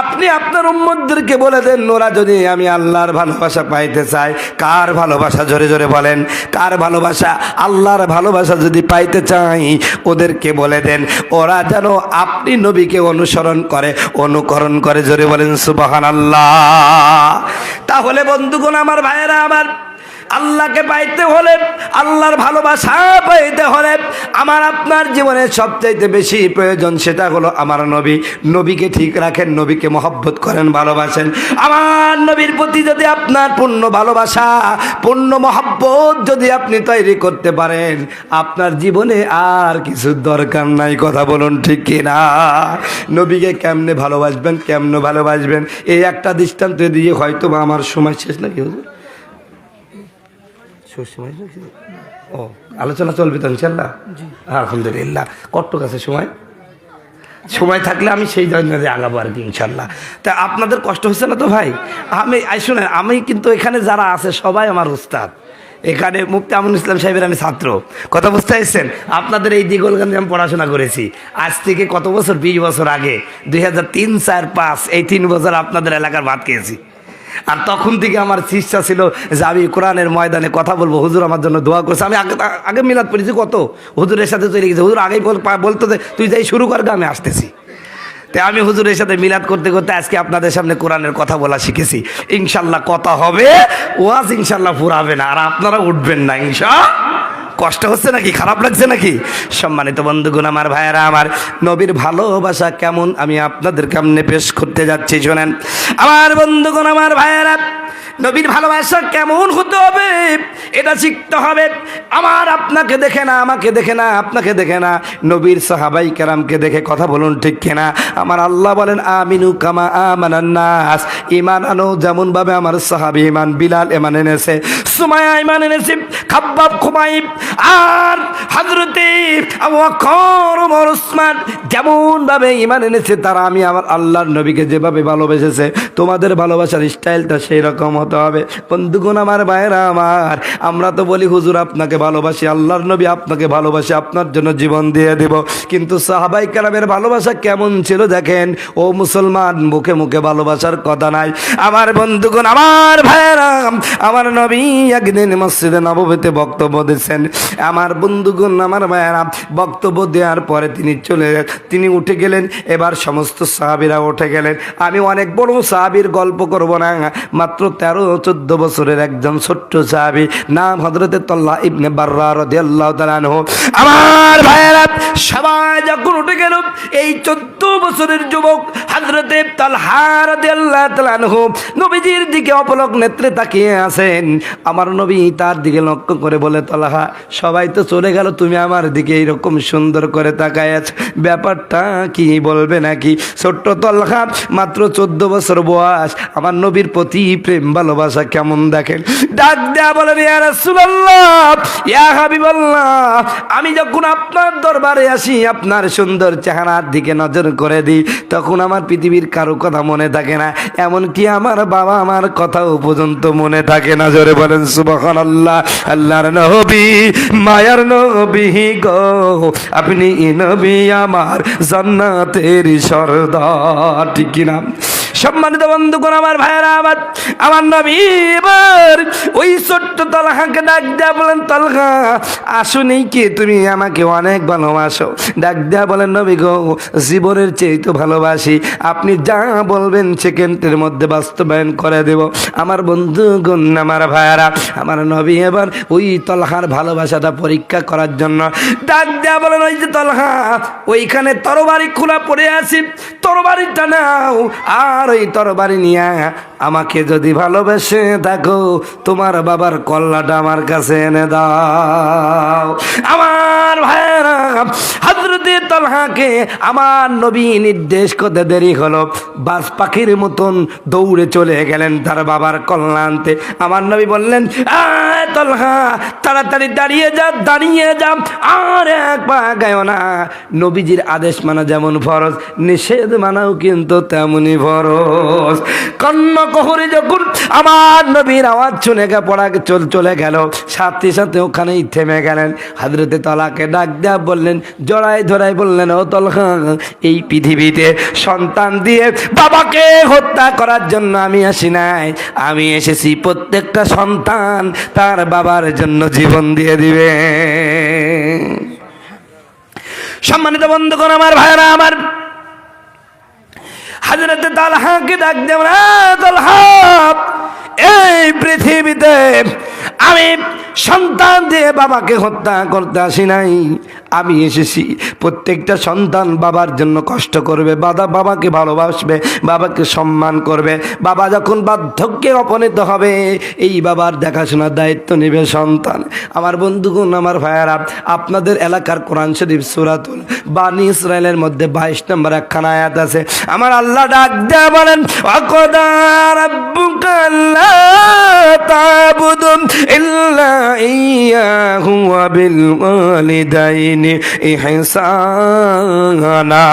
আপনি আপনার উম্মতদেরকে বলে দেন, ওরা যদি আমি আল্লাহর ভালোবাসা পাইতে চায়, কার ভালোবাসা, জোরে জোরে বলেন, কার ভালোবাসা? আল্লাহর ভালোবাসা যদি পাইতে চাই, ওদেরকে বলে দেন ওরা যেন আপনি নবীকে অনুসরণ করে, অনুকরণ করে, জোরে বলেন সুবহানাল্লাহ। তাহলে বন্ধুগণ, আমার ভাইয়েরা আমার, আল্লাহকে পাইতে হলে, আল্লাহর ভালোবাসা পাইতে হলে আমার আপনার জীবনে সবচাইতে বেশি প্রয়োজন সেটা হলো আমার নবী। নবীকে ঠিক রাখেন, নবীকে মহব্বত করেন, ভালোবাসেন। আমার নবীর প্রতি যদি আপনার পূর্ণ ভালোবাসা, পূর্ণ মহব্বত যদি আপনি তৈরি করতে পারেন, আপনার জীবনে আর কিছু দরকার নাই। কথা বলুন ঠিক কিনা? নবীকে কেমনে ভালোবাসবেন, কেমনে ভালোবাসবেন, এই একটা দৃষ্টান্ত দিয়ে হয়তো বা আমার সময় শেষ নাকি হুজুর? ও, আলোচনা চলবে তো ইনশাল্লাহ? আলহামদুলিল্লাহ। কতটুকু আছে সময়? সময় থাকলে আমি সেই জন্য আগাবো আর কি ইনশাল্লাহ। তা আপনাদের কষ্ট হচ্ছে না তো ভাই? শুনেন, আমি কিন্তু এখানে যারা আছে সবাই আমার উস্তাদ। এখানে মুফতি আমিনুল ইসলাম সাহেবের আমি ছাত্র। কথা বুঝতে পারছেন? আপনাদের এই দিগলগঞ্জে আমি পড়াশোনা করেছি আজ থেকে কত বছর, 20 বছর আগে, 2003, 4, 5, এই 3 বছর আপনাদের এলাকার ভাত খেয়েছি। আর তখন থেকে আমার ইচ্ছা ছিল যে আমি কোরআনের ময়দানে কথা বলবো। হুজুর আমার জন্য দোয়া করছে। আমি আগে মিলাদ পড়েছি কত, হুজুরের সাথে চলে গেছে। হুজুর আগেই বলতো যে তুই যাই শুরু কর, আমি আসতেছি। তাই আমি হুজুরের সাথে মিলাদ করতে করতে আজকে আপনাদের সামনে কোরআনের কথা বলা শিখেছি। ইনশাল্লাহ কথা হবে, ওয়াজ ইনশাল্লাহ ফুরাবে না, আর আপনারা উঠবেন না ইনশাল্লাহ। কষ্ট হচ্ছে নাকি, খারাপ লাগছে নাকি? সম্মানিত বন্ধুগণ, আমার ভাইয়েরা আমার, নবীর ভালোবাসা কেমন আমি আপনাদের সামনে পেশ করতে যাচ্ছি। শোনেন আমার বন্ধুগণ, আমার ভাইয়েরা, নবীর ভালোবাসা কেমন হতে হবে এটা শিখতে হবে। আমার আপনাকে দেখে না, আমাকে দেখে না, আপনাকে দেখে না, নবীর সাহাবাই কেরামকে দেখে। কথা বলুন ঠিক কিনা? আমার আল্লাহ বলেন, আমিনু কামা আমানান নাস, ঈমান আনো যেমন ভাবে আমার সাহাবী ঈমান। বিলাল ঈমান এনেছে, সুমাইয়া ঈমান এনেছে, খাব্বাব, খুবাইব আর হযরতে আবু বকর, ওমর, উসমান যেমন ভাবে ঈমান এনেছে তারা আমি আমার আল্লাহর নবীকে যেভাবে ভালোবেসেছে, তোমাদের ভালোবাসার স্টাইলটা সেই রকম হতে হবে। বন্ধুগণ, আমার ভাইয়েরা আমার, আমরা তো বলি হুজুর আপনাকে ভালোবাসি, আল্লাহর নবী আপনাকে ভালোবাসি, আপনার জন্য জীবন দিয়ে দেব। কিন্তু সাহাবাই কেরামের ভালোবাসা কেমন ছিল দেখেন। ও মুসলমান, মুখে মুখে ভালোবাসার কথা নাই। আমার বন্ধুগণ, আমার ভাইয়েরা, আমার নবী একদিন মসজিদে নববীতে বক্তব্য দিচ্ছেন। আমার বন্ধুগণ, আমার ভাইয়েরা, বক্তব্য দেওয়ার পরে তিনি উঠে গেলেন। এবার সমস্ত সাহাবীরা উঠে গেলেন। আমি অনেক বড় সাহাবীর গল্প করব না, মাত্র 13-14 বছরের একজন ছোট্ট সাহাবী, নাম হযরতে তালহা ইবনে বাররা রাদিয়াল্লাহু তাআলা আনহু। আমার ভাইয়েরা, সবাই যখন উঠে গেল, এই 14 বছরের যুবক হযরতে তালহা রাদিয়াল্লাহু তাআলা আনহু নবীজির দিকে অপলক নেত্রে তাকিয়ে আছেন। আমার নবী তার দিকে লক্ষ্য করে বলে, তালহা, সবাই তো চলে গেল, তুমি আমার দিকে এইরকম সুন্দর করে তাকায় আছো, ব্যাপারটা কি বলবে নাকি? ছোট্ট তালহা, মাত্র 14 বছর বয়স, আমার নবীর প্রতি প্রেম ভালোবাসা কেমন দেখেন। ডাক দেয়া বলেন, ইয়া রাসূলুল্লাহ, ইয়া হাবিবাল্লাহ, আমি যখন আপনার দরবারে আসি, আপনার সুন্দর চেহারার দিকে নজর করে দিই, তখন আমার পৃথিবীর কারো কথা মনে থাকে না, এমনকি আমার বাবা আমার কথাও পর্যন্ত মনে থাকে না। জোরে বলেন সুবহানাল্লাহ। আল্লাহর নবী, মায়ার নবী গো, আপনি নবী আমার জান্নাতের সরদার, ঠিক কিনা? সম্মানিত বন্ধুগণ, আমার ভাইয়েরা আমার নবী এবার ওই ছোট্ট তালহাকে ডাক দেয়া বলেন, তালহা, আসুনি কি তুমি আমাকে অনেক ভালোবাসো? ডাক দেয়া বলেন, নবী গো, জীবনের চেয়ে তো ভালোবাসি, আপনি যা বলবেন সেকেন্ডের মধ্যে বাস্তবায়ন করে দেব। আমার বন্ধুগণ, আমার ভাইয়েরা, আমার নবী এবার ওই তালহার ভালোবাসাটা পরীক্ষা করার জন্য ডাক দেয়া বলেন, ওই যে তালহা, ওইখানে তরবারি খোলা পড়ে আছে, তরবারিটা নাও আর ওই তরবারি নিয়ে আমাকে যদি ভালোবেসে থাকো তোমার বাবার কল্লাটা আমার কাছে এনে দাও। আমার ভাইরা, হযরতে তালহাকে আমার নবী নির্দেশ করতে দেরি হলো, বাজ পাখির মতন দৌড়ে চলে গেলেন তার বাবার কল্লা আনতে। আমার নবী বললেন, তালহা তাড়াতাড়ি দাঁড়িয়ে যা, দাঁড়িয়ে যা, আর এক পা গায়ো না। নবীজির আদেশ মানা যেমন ফরজ, নিষেধ মানাও কিন্তু তেমনি ফরজ। কর্ণকহরে যখন আমার নবীর আওয়াজ শুনে পড়া চলে গেল, সাথে সাথে ওখানেই থেমে গেলেন। হযরতে তালহাকে ডাক দেয়া বললেন, জড়াই ধরাই বললেন, ও তালহা, এই পৃথিবীতে সন্তান দিয়ে বাবাকে হত্যা করার জন্য আমি আসি নাই, আমি এসেছি প্রত্যেকটা সন্তান তার বাবার জন্য জীবন দিয়ে দিবে। সম্মানিত বন্ধুগণ, আমার ভাইরা, আমার হযরতে তালহাকে ডাক দেন, তালহা, এই পৃথিবীতে আমি সন্তান দিয়ে বাবাকে হত্যা করতে আসি নাই, আমি এসেছি প্রত্যেকটা সন্তান বাবার জন্য কষ্ট করবে, বাবাকে ভালোবাসবে, বাবাকে সম্মান করবে। বাবা যখন বার্ধক্যে উপনীত হবে, এই বাবার দেখাশোনার দায়িত্ব নেবে সন্তান। আমার বন্ধুগণ, আমার ভাইয়ারা, আপনাদের এলাকার কোরআন শরীফ সূরাতুল বানী ইসরাইলের মধ্যে 22 নম্বর একখানা আয়াত আছে। আমার আল্লাহ ডাক দেয়া বলেন, ওয়াকাদা রাব্বুকা আল্লা তা'বুদু ইল্লা ইয়াহু ওয়া বিল ওয়ালিদাইনি ইহসানা।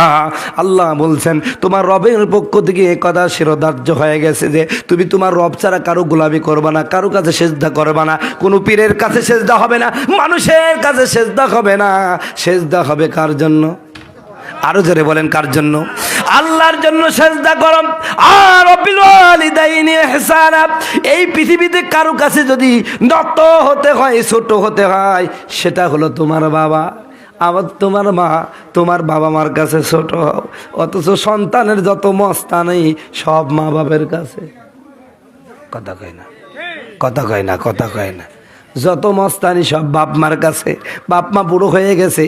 আল্লাহ বলছেন, তোমার রবের পক্ষ থেকে এই কথা শিরোধার্য হয়ে গেছে যে তুমি তোমার রব ছাড়া কারো গোলামি করবে না, কারো কাছে সেজদা করবে না, কোনো পীরের কাছে সেজদা হবে না, মানুষের কাছে সেজদা হবে না। সেজদা হবে কার জন্য? আরো জোরে বলেন, কার জন্য? আল্লাহর জন্য সেজদা করো। আর বিল ওয়ালিদাইনি ইহসানা, এই পৃথিবীতে কারো কাছে যদি নত হতে হয়, ছোট হতে হয়, সেটা হলো তোমার বাবা। আবার তোমার মা, তোমার বাবা মার কাছে ছোট হও। অথচ সন্তানের যত মস্তানি সব মা বাবার কাছে। কথা কয় না, কথা কয় না, কথা কয় না। যত মস্তানি সব বাপ মার কাছে। বাপ মা বুড়ো হয়ে গেছে,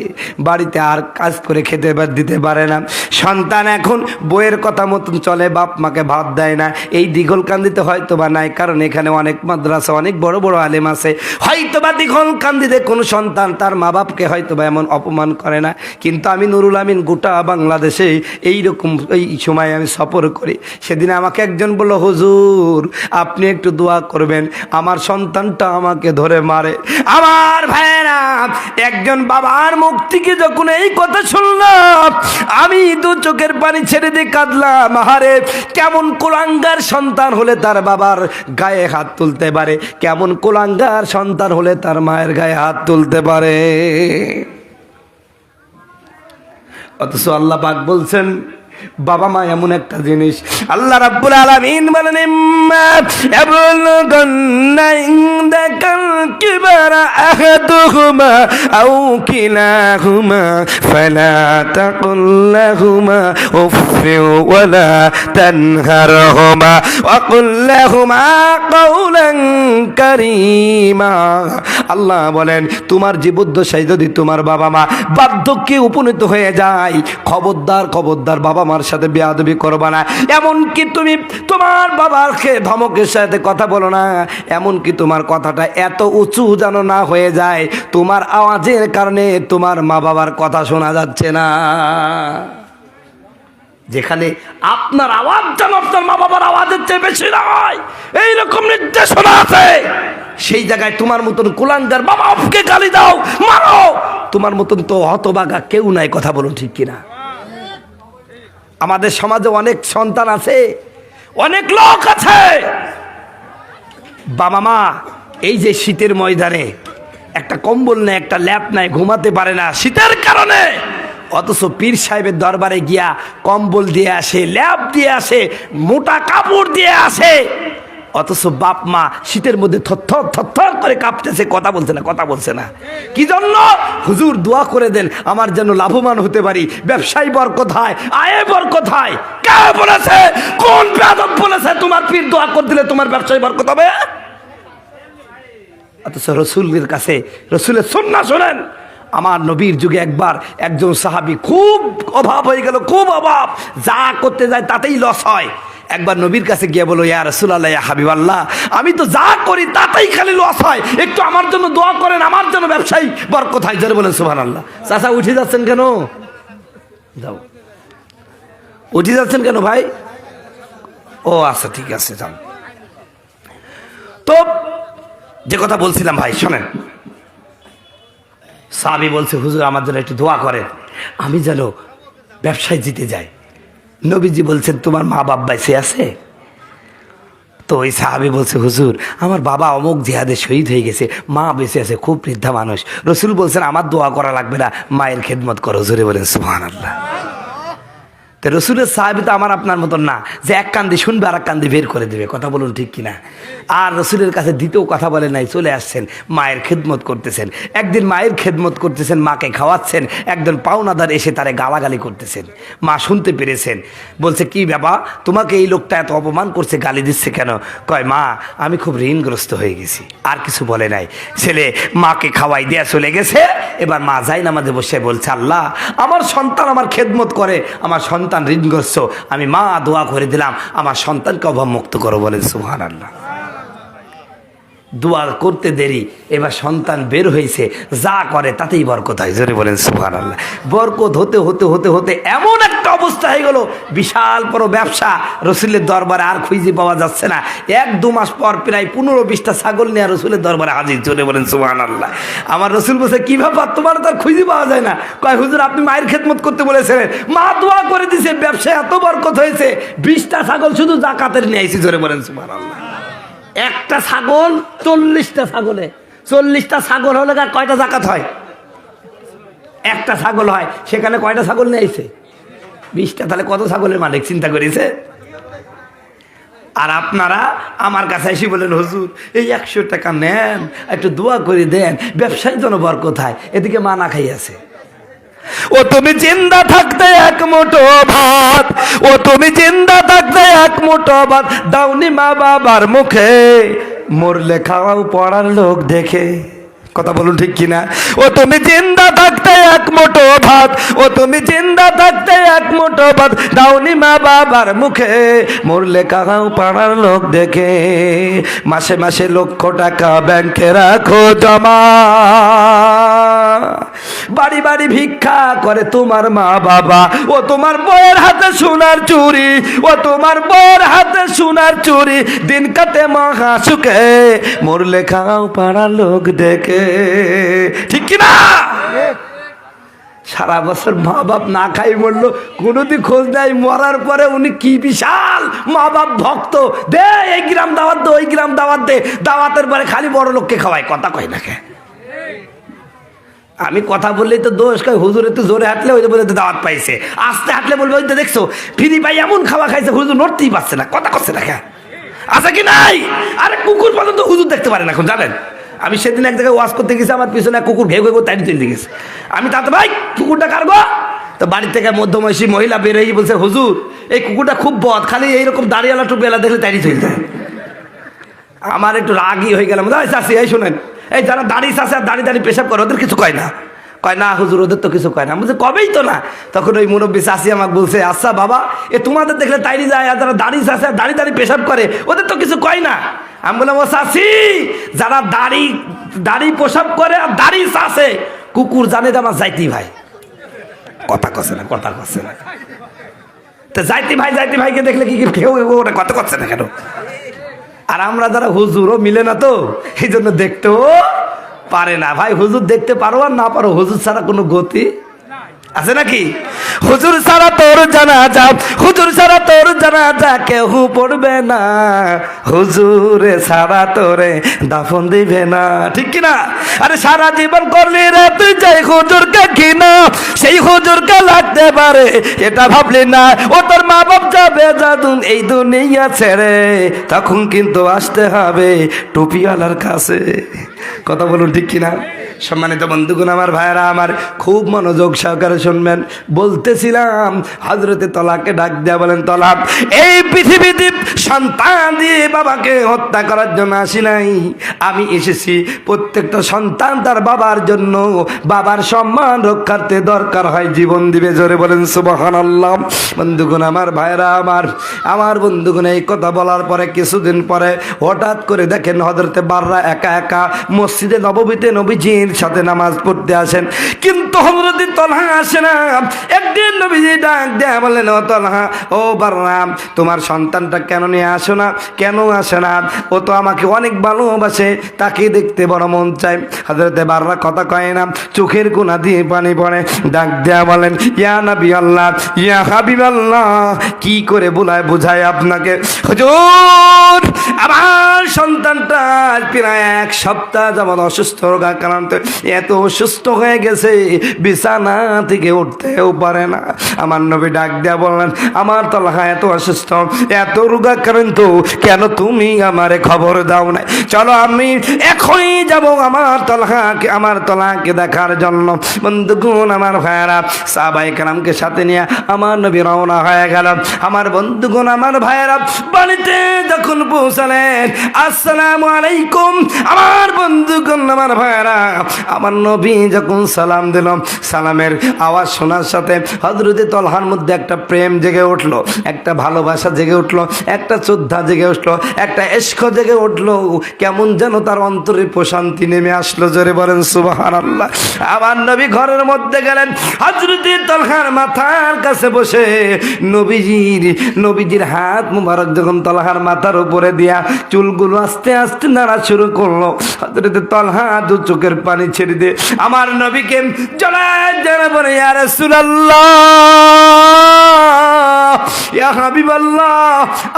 বাড়িতে আর কাজ করে খেতে দিতে পারে না। সন্তান এখন বইয়ের কথা মতন চলে, বাপ মাকে ভাত দেয় না। এই দিঘলকান্দিতে হয়তো বা নাই, কারণ এখানে অনেক মাদ্রাসা, অনেক বড় বড় আলেম আছে। হয়তো বা দিঘলকান্দিতে কোনো সন্তান তার মা বাপকে হয়তো বা এমন অপমান করে না। কিন্তু আমি নুরুল আমিন গোটা বাংলাদেশে এইরকম এই সময় আমি সফর করি। সেদিন আমাকে একজন বলল, হুজুর আপনি একটু দোয়া করবেন, আমার সন্তানটা আমাকে ধরে মারে। আমার ভাইরা, একজন বাবার মুখ থেকে যখন এই কথা শুনলাম, আমি দু চোখের পানি ছেড়ে দিয়ে কাঁদলাম। আহারে, কেমন কুলাঙ্গার সন্তান হলে তার বাবার গায়ে হাত তুলতে পারে, কেমন কুলাঙ্গার সন্তান হলে তার মায়ের গায়ে হাত তুলতে পারে। অথচ আল্লাহ পাক বলছেন, বাবা মা এমন একটা জিনিস। আল্লাহ রাব্বুল আলামিন বলেন, ইম্মা ইয়াবলুগান্না ইনদাকাল কিবারা আহাদুহুমা আও কিলাহুমা ফালা তাকুল লাহুমা উফফিন ওয়ালা তানহারহুমা ওয়া কুল লাহুমা কাওলান কারীমা। আল্লাহ বলেন, তোমার জীবদ্দশায় যদি তোমার বাবা মা বার্ধক্যে উপনীত হয়ে যায়, খবরদার খবরদার বাবা মার সাথে বেয়াদবি করবা না। এমনকি তুমি তোমার বাবাকে ধমকের সাথে কথা বলো না। এমনকি তোমার কথাটা এত উঁচু যেন না হয়ে যায়, তোমার আওয়াজের কারণে তোমার মা বাবার কথা শোনা যাচ্ছে না। যেখানে আপনার আওয়াজ যেন আপনার মা বাবার আওয়াজের চেয়ে বেশি নয়, এইরকম নির্দেশনা আছে, সেই জায়গায় তোমার মতন কুলাঙ্গার বাবাকে গালি দাও, মারো। তোমার মতন তো হতভাগা কেউ নাই, কথা বলুন ঠিক কিনা? আমাদের সমাজে অনেক সন্তান আছে, অনেক লোক আছে, বাবা মা এই যে শীতের ময়দানে একটা কম্বল নেয়, একটা ল্যাপ নেয়, ঘুমাতে পারে না শীতের কারণে। অথচ পীর সাহেবের দরবারে গিয়া কম্বল দিয়ে আসে, ল্যাপ দিয়ে আসে, মোটা কাপড় দিয়ে আসে। অথচ বাপ মা শীতের মধ্যে থরথর থরথর করে কাঁপতেছে, কথা বলছে না, কথা বলছে না। কি জন্য? হুজুর দোয়া করে দেন আমার যেন লাভবান হতে পারি, ব্যবসায় বরকত হয়, আয়ে বরকত হয়। কে বলেছে? কোন বেয়াদব বলেছে তোমার পীর দোয়া করে দিলে তোমার ব্যবসায় বরকত হবে? অথচ রসুলের কাছে রসুলের সুন্নাহ শোনেন। আমার নবীর যুগে একবার একজন সাহাবী খুব অভাব হয়ে গেল, খুব অভাব, যা করতে যায় তাতেই লস হয়। একবার নবীর কাছে গিয়ে বলো, ইয়া রাসূলুল্লাহ, ইয়া হাবিবাল্লাহ, আমি তো যা করি তাতেই খালি লস হয়, একটু আমার জন্য দোয়া করেন, আমার জন্য ব্যবসায়ী বরকত হয়। জোরে বলেন সুবহানাল্লাহ। চাচা উঠে যাচ্ছেন কেন? যাও, উঠে যাচ্ছেন কেন ভাই? ও আচ্ছা, ঠিক আছে, যান। তো যে কথা বলছিলাম ভাই, শোনেন, সাহাবী বলছে, হুজুর আমার জন্য একটু দোয়া করেন, আমি যেন ব্যবসায় জিতে যাই। নবীজি বলছেন, তোমার মা বাপ বেঁচে আছে? তো ওই সাহাবী বলছে, হুজুর আমার বাবা অমুক জিহাদে শহীদ হয়ে গেছে, মা বেঁচে আছে, খুব বৃদ্ধা মানুষ। রসুল বলছেন, আমার দোয়া করা লাগবে না, মায়ের খেদমত করো। জোরে বলেন সুবহানাল্লাহ। তো রসুলের সাহাবী তো আমার আপনার মতন না যে এক কান্দি শুনবে আর এক কান্দি বের করে দেবে, কথা বলুন ঠিক কিনা। আর রসুলের কাছে দ্বিতীয় কথা বলে নাই, চলে আসছেন, মায়ের খেদমত করতেছেন। একদিন মায়ের খেদমত করতেছেন, মাকে খাওয়াচ্ছেন, একজন পাওনাদার এসে তারে গালাগালি করতেছেন। মা শুনতে পেরেছেন, বলছে, কি বাবা, তোমাকে এই লোকটা এত অপমান করছে, গালি দিচ্ছে কেন? কয়, মা আমি খুব ঋণগ্রস্ত হয়ে গেছি। আর কিছু বলে নাই। ছেলে মাকে খাওয়াই দেয়া চলে গেছে। এবার মা যাই নামাজে বসে বলছে, আল্লাহ আমার সন্তান আমার খেদমত করে, আমার সন্তান ঋণগ্রস্ত, আমি মা দোয়া করে দিলাম আমার সন্তানকে অভাব মুক্ত করো। বলেন সুবহানাল্লাহ। দোয়া করতে দেরি, এবার সন্তান বের হয়েছে, যা করে তাতেই বরকত হয়। জোরে বলেন সুবহানাল্লাহ। বরকত হতে হতে হতে হতে এমন একটা অবস্থা হয়ে গেল, বিশাল বড় ব্যবসা, রসুলের দরবারে আর খুঁজে পাওয়া যাচ্ছে না। 1-2 মাস পর প্রায় 15-20টা ছাগল নিয়ে রসুলের দরবারে হাজির। জোরে বলেন সুবহানাল্লাহ। আমার রসুল বলছে, কি ব্যাপার, তোমার তো আর খুঁজে পাওয়া যায় না? কয়, হুজুর আপনি মায়ের খেদমত করতে বলেছিলেন, মা দোয়া করে দিছে, ব্যবসায় এত বরকত হয়েছে, 20টা ছাগল শুধু যাকাতের নিয়ে আইছি। জোরে বলেন সুবহানাল্লাহ। একটা ছাগল 40টা ছাগলে, 40টা ছাগল হলে কয়টা জাকাত হয়? একটা ছাগল হয়, সেখানে কয়টা ছাগল নিয়ে আইছে? 20টা। তাহলে কত ছাগলের মালিক চিন্তা করেছে? আর আপনারা আমার কাছে এসে বলেন, হুজুর এই 100 টাকা নেন, একটু দোয়া করে দেন, ব্যবসায় যেন বরকত হয়। এদিকে মা না খাই আছে। ও তুমি জিন্দা থাকতে এক মুঠো ভাত, ও তুমি জিন্দা থাকতে এক মুঠো ভাত দাওনি মা বাবার মুখে, মরলে খাওয়াও পড়ার লোক দেখে। কথা বলুন ঠিক কিনা? ও তুমি জিন্দা থাকতে এক মুঠো ভাত, ও তুমি জিন্দা থাকতে এক মুঠো ভাত দাওনি মা বাবার মুখে, মরলে খাওয়াও পাড়ার লোক দেখে। মাসে মাসে লক্ষ টাকা ব্যাংকে রাখো জমা, বাড়ি বাড়ি ভিক্ষা করে তোমার মা বাবা, ও তোমার বউয়ের হাতে সোনার চুরি, ও তোমার বউয়ের হাতে সোনার চুরি, দিন কাটে মহা সুখে, মরলে খাও পাড়ার লোক দেখে। ঠিক কিনা? সারা বছর মা বাপ না খাই মরলো, কোনোদিন খোঁজ নেয়, মরার পরে উনি কি বিশাল মা বাপ ভক্ত, দে এই গ্রাম দাওয়াত দে, ওই গ্রাম দাওয়াত দে, দাওয়াতের পরে খালি বড় লোককে খাওয়ায়। কথা কয় না কে? আমি কথা বললেই তো দোষ, কয় হুজুর একটু জোরে হাঁটলে ওই বলে দাওয়াত পাইছে, আস্তে হাঁটলে বলবে ওই তো দেখছো ফিরি পাই এমন খাওয়া খাইছে, হুজুর নড়তেই পারছে না। কথা করছে না কে? আছে কি নাই? আরে কুকুর পর্যন্ত হুজুর দেখতে পারেন এখন, জানেন? আমি সেদিন এক জায়গায় ওয়াজ করতে গেছি, আমার পিছনে কুকুর ঘেউ ঘেউ তাড়ি চলে গেছে। আমি তাতে, ভাই কুকুরটা কারগো। তো বাড়ি থেকে মধ্যবয়সী মহিলা বেরোই বলছে, হুজুর এই কুকুরটা খুব বদ, খালি এইরকম দাড়িওয়ালা টুপিওয়ালা দেখলে তাড়ি চলে যায়। আমার একটু রাগই হয়ে গেলাম, চাষি এই শোনেন, এই যারা দাড়ি চাষে আর দাড়ি দাড়ি পেশাব করে ওদের কিছু কয় না? কয় না হুজুর ওদের তো কিছু কয় না। বলছে কবেই তো না। তখন ওই মুরব্বী চাষি আমাকে বলছে, আচ্ছা বাবা, এ তোমাদের দেখলে তাইরি যায়, আর যারা দাড়ি চাষে আর দাড়ি দাড়ি পেশাব করে ওদের তো কিছু কয় না? আমি বললাম, ও চাষি, যারা দাড়ি দাড়ি পেশাব করে আর দাড়ি চাষে, কুকুর জানে যে আমার যাইতি ভাই। কথা করছে না, কথা করছে না। তো যাইতি ভাইকে দেখলে কি কেউ ওটা কথা করছে না কেন? আর আমরা যারা হুজুরও মিলে না, তো এই জন্য দেখতেও পারে না। ভাই হুজুর দেখতে পারো আর না পারো, হুজুর ছাড়া কোনো গতি আছে নাকি? হুজুর ছাড়া তোর জানাজা, হুজুর ছাড়া তোর জানাজা কেউ পড়বে না, হুজুরে ছাড়া তোরে দাফন দিবে না। ঠিক কিনা? আরে সারা জীবন করলি রে তুই যাই হুজুরকে কিনা, সেই হুজুরকে লাগতে পারে এটা ভাবলি না। ও তোর মা বাপ যাবে যাদুন এই দুনিয়া ছেড়ে, তখন কিন্তু আসতে হবে টুপিওয়ালার কাছে। কথা বলুন ঠিক কিনা? সম্মানিত বন্ধুগণ, আমার ভাইয়েরা আমার, খুব মনোযোগ সহকারে শুনবেন। বলতেছিলাম হযরতে তলাকে ডাক দেয়া বলেন, তলা, এই পৃথিবীতে সন্তান দিয়ে বাবাকে হত্যা করার জন্য আসি নাই, আমি এসেছি প্রত্যেকটা সন্তান তার বাবার জন্য বাবার সম্মান রক্ষার্থে দরকার হয় জীবন দিবে। জোরে বলেন সুবহানাল্লাহ। বন্ধুগণ আমার ভাইয়েরা আমার বন্ধুগণ, এই কথা বলার পরে কিছুদিন পরে হঠাৎ করে দেখেন হযরতে বাররা একা একা মসজিদে নববীতে নবীজির সাথে নামাজ পড়তে আসেন, কিন্তু হযরতে তলহা আসে না। একদিন নবীজি ডাক দেয়া বলেন, ও তলহা, ও বাররা, তোমার সন্তানটা কেন নিয়ে আসো না? কেন আসে না? ও তো আমাকে অনেক ভালোবাসে, তাকে দেখতে বড় মন চায়। হযরতে বাররা কথা কয় না, চোখের কোনা দিয়ে পানি পড়ে। ডাক দেয়া বলেন, ইয়া নবী আল্লাহ, ইয়া হাবিব আল্লাহ, কি করে বুঝায় আপনাকে? হুজুর, আমার সন্তানটা প্রায় 1 সপ্তাহ যাবত অসুস্থ, রোগাক্রান্ত, এত অসুস্থ হয়ে গেছে বিছানা থেকে উঠতেও পারে না। আমার নবী ডাক দেয়া বললেন, আমার তলহা এত অসুস্থ, এত রোগাক্রান্ত, কেন তুমি আমারে খবর দাও না? চলো আমি এখনই যাব আমার তলহাকে দেখার জন্য। বন্ধুগণ আমার ভাইয়েরা, সাহাবায়ে কেরামকে সাথে নিয়ে আমার নবী রওনা হয়ে গেল। আমার বন্ধুগণ আমার ভাইয়েরা, বাড়িতে যখন পৌঁছালেন, আসসালামু আলাইকুম, আমার বন্ধুগণ আমার ভাইয়েরা, আমার নবী যখন সালাম দিল, সালামের আওয়াজ শোনার সাথে হযরতে তলহার মধ্যে একটা প্রেম জেগে উঠলো, একটা ভালোবাসা জেগে উঠলো, একটা শ্রদ্ধা জেগে উঠলো, একটা ইশক জেগে উঠলো। কেমন যেন তার অন্তরে প্রশান্তি নেমে আসলো। জোরে বলেন সুবহানাল্লাহ। আমার নবী ঘরের মধ্যে গেলেন, হযরতে তলহার মাথার কাছে বসে নবীজির হাত মুবারক যখন তলহার মাথার উপরে দিয়া চুলগুলো আস্তে আস্তে নাড়া শুরু করলো, হযরতে তলহা দু চোখের পানি ছেড়ে দিয়ে আমার নবীকে জড়ায় বলে, ইয়া রাসূলুল্লাহ, ইয়া হাবিবাল্লাহ,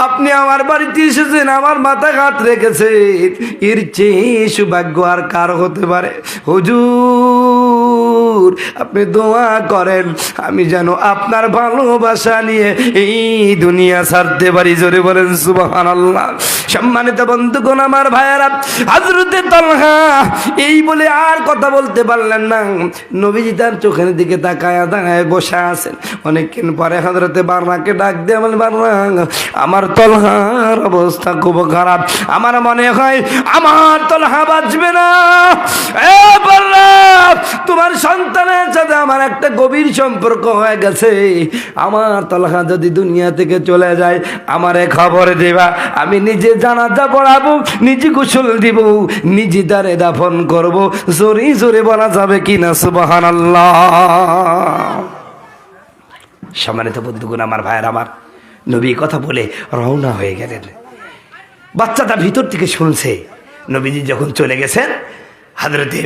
আপনি আমার বাড়িতে এসেছেন, আমার মাথায় হাত রেখেছেন, এর চেয়ে সৌভাগ্য আর কার হতে পারে? হুজুর, আপনি দোয়া করেন আমি যেন আপনার ভালোবাসা নিয়ে এই দুনিয়া ছাড়তে পারি। জোরে বলেন সুবহানাল্লাহ। সম্মানিত বন্ধুগণ আমার ভাইয়েরা, হযরতে তলহা এই বলে আর কথা বলতে পারলেন না। নবীজি তার চোখের দিকে তাকায় দাঁড়ায় বসে আছেন। অনেকক্ষণ পরে হযরতে বাররাকে ডাক দিয়ে বলেন, বাররা, আমার তলহার অবস্থা খুব খারাপ, আমার মনে হয় আমার তলহা বাঁচবে না। এ বাররা, তোমার সন্তানের সাথে আমার একটা গভীর সম্পর্ক হয়ে গেছে, আমার তলহা যদি দুনিয়া থেকে চলে যায় আমারে খবর দেবা, আমি নিজে জানাজা পড়াবো, নিজে গোসল দিব, নিজে তারে দাফন করব। জোরে জোরে বলা যাবে কিনা সুবহানাল্লাহ। সম্মানিত বন্ধুগণ আমার ভাইয়ের, আমার নবী কথা বলে রওনা হয়ে গেলেন। বাচ্চাটা ভিতর থেকে শুনছে। নবীজি যখন চলে গেছেন, হযরতে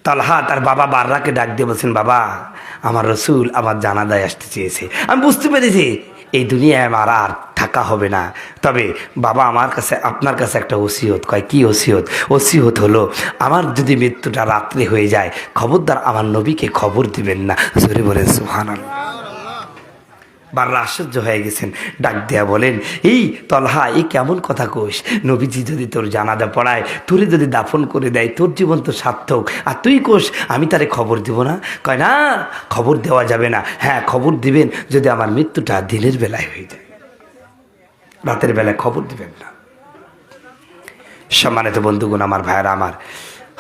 তলহা তার বাবা বাররাকে ডাক দিয়ে বলছেন, বাবা, আমার রাসূল আমার জানাজায় আসতে চেয়েছে। আমি বুঝতে পেরেছি এই দুনিয়ায় আমার আর থাকা হবে না, তবে বাবা আমার কাছে আপনার কাছে একটা ওসিয়ত। কয়, কি ওসিয়ত? ওসিয়ত হলো, আমার যদি মৃত্যুটা রাত্রে হয়ে যায়, খবরদার আমার নবীকে খবর দিবেন না। জোরে বলেন সুবহানাল্লাহ। বাররা আশ্চর্য হয়ে গেছেন, ডাক দেয়া বলেন, এই তলহা, এই কেমন কথা কোস? নবীজি যদি তোর জানাজা পড়ায়, তোরে যদি দাফন করে দেয়, তোর জীবন তো সার্থক, আর তুই কোস আমি তারে খবর দিব না? কয়, না, খবর দেওয়া যাবে না। হ্যাঁ, খবর দিবেন যদি আমার মৃত্যুটা দিনের বেলায় হয়ে যায়, রাতের বেলায় খবর দিবেন না। সম্মানিত বন্ধুগণ আমার ভাইয়েরা, আমার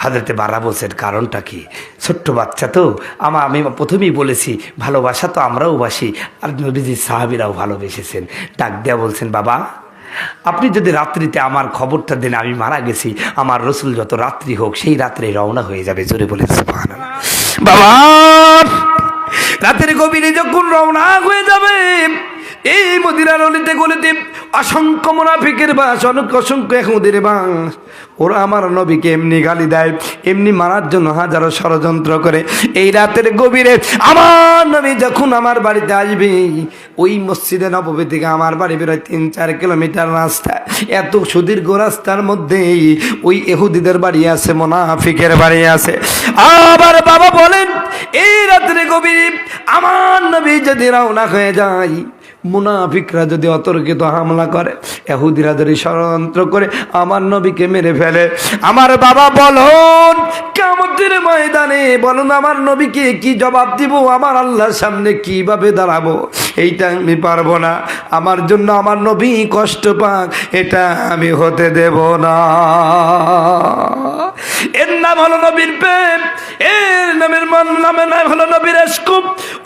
হযরতে বাররা বলছেন, কারণটা কি? ছোট্ট বাচ্চা তো, আমি প্রথমেই বলেছি ভালোবাসা তো আমরাও বাসি, আর নবীজির সাহাবীরাও ভালোবেসেছেন। ডাক দেয়া বলছেন, বাবা, আপনি যদি রাত্রিতে আমার খবরটা দেন আমি মারা গেছি, আমার রাসূল যত রাত্রি হোক সেই রাত্রে রওনা হয়ে যাবে। জোরে বলে সুবহানাল্লাহ। বাবা, রাতের গভীরে যখন রওনা হয়ে যাবে, এই মদিনার অলিতে গলিতে অসংখ্য মুনাফিকের বাস, অসংখ্য এহুদের বাস, ওরা আমার নবীকে এমনি গালি দেয়, এমনি মারার জন্য হাজারো ষড়যন্ত্র করে। এই রাতের গভীরে আমার নবী যখন আমার বাড়িতে আসবে, ওই মসজিদে নববী থেকে আমার বাড়ি বেরোয় 3-4 কিলোমিটার রাস্তা, এত সুদীর্ঘ রাস্তার মধ্যে ওই এহুদিদের বাড়ি আছে, মুনাফিকের বাড়ি আছে। আবার বাবা বলেন, এই রাতের গভীরে আমার নবী যদি রওনা হয়ে যায়, মুনাফিকরা যদি অতর্কিত হামলা করে, ইহুদিরা যদি ষড়যন্ত্র করে আমার নবীকে মেরে ফেলে, আমার বাবা বলুন কিয়ামতের ময়দানে বলুন আমার নবীকে কি জবাব দিব, আমার আল্লাহর সামনে কিভাবে দাঁড়াবো, এইটা আমি পারবো না। আমার জন্য আমার নবী কষ্ট পাক, এটা আমি হতে দেব না। এর নাম হলো নবীর প্রেম, এর নামের নাম হলো নবীর ইশক।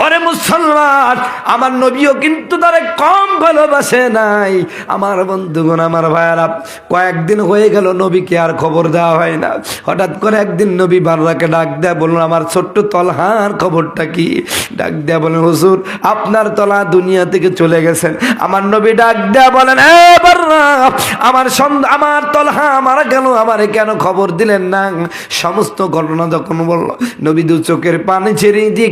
ওরে মুসলমান, আমার নবীও কিন্তু তারে কম ভালোবাসে নাই। আমার বন্ধুগণ, আমার ভাইয়ারা, কয়েকদিন হয়ে গেল নবীকে আর খবর দেওয়া হয় না। হঠাৎ করে একদিন নবী বাররাকে ডাক দেয়া বলুন, আমার ছোট্ট তলহার খবরটা কি? ডাক দেয়া বলেন, হুজুর আপনার তলা দুনিয়া থেকে চলে গেছেন। আমার নবী ডাক দেয়া বলেন, এ বাররা, আমার তলহা মারা গেল, আমারে কেন খবর দিলেন না? সমস্ত ঘটনা যখন বলল, নবী দু চোখের পানি ছেড়ে দিয়ে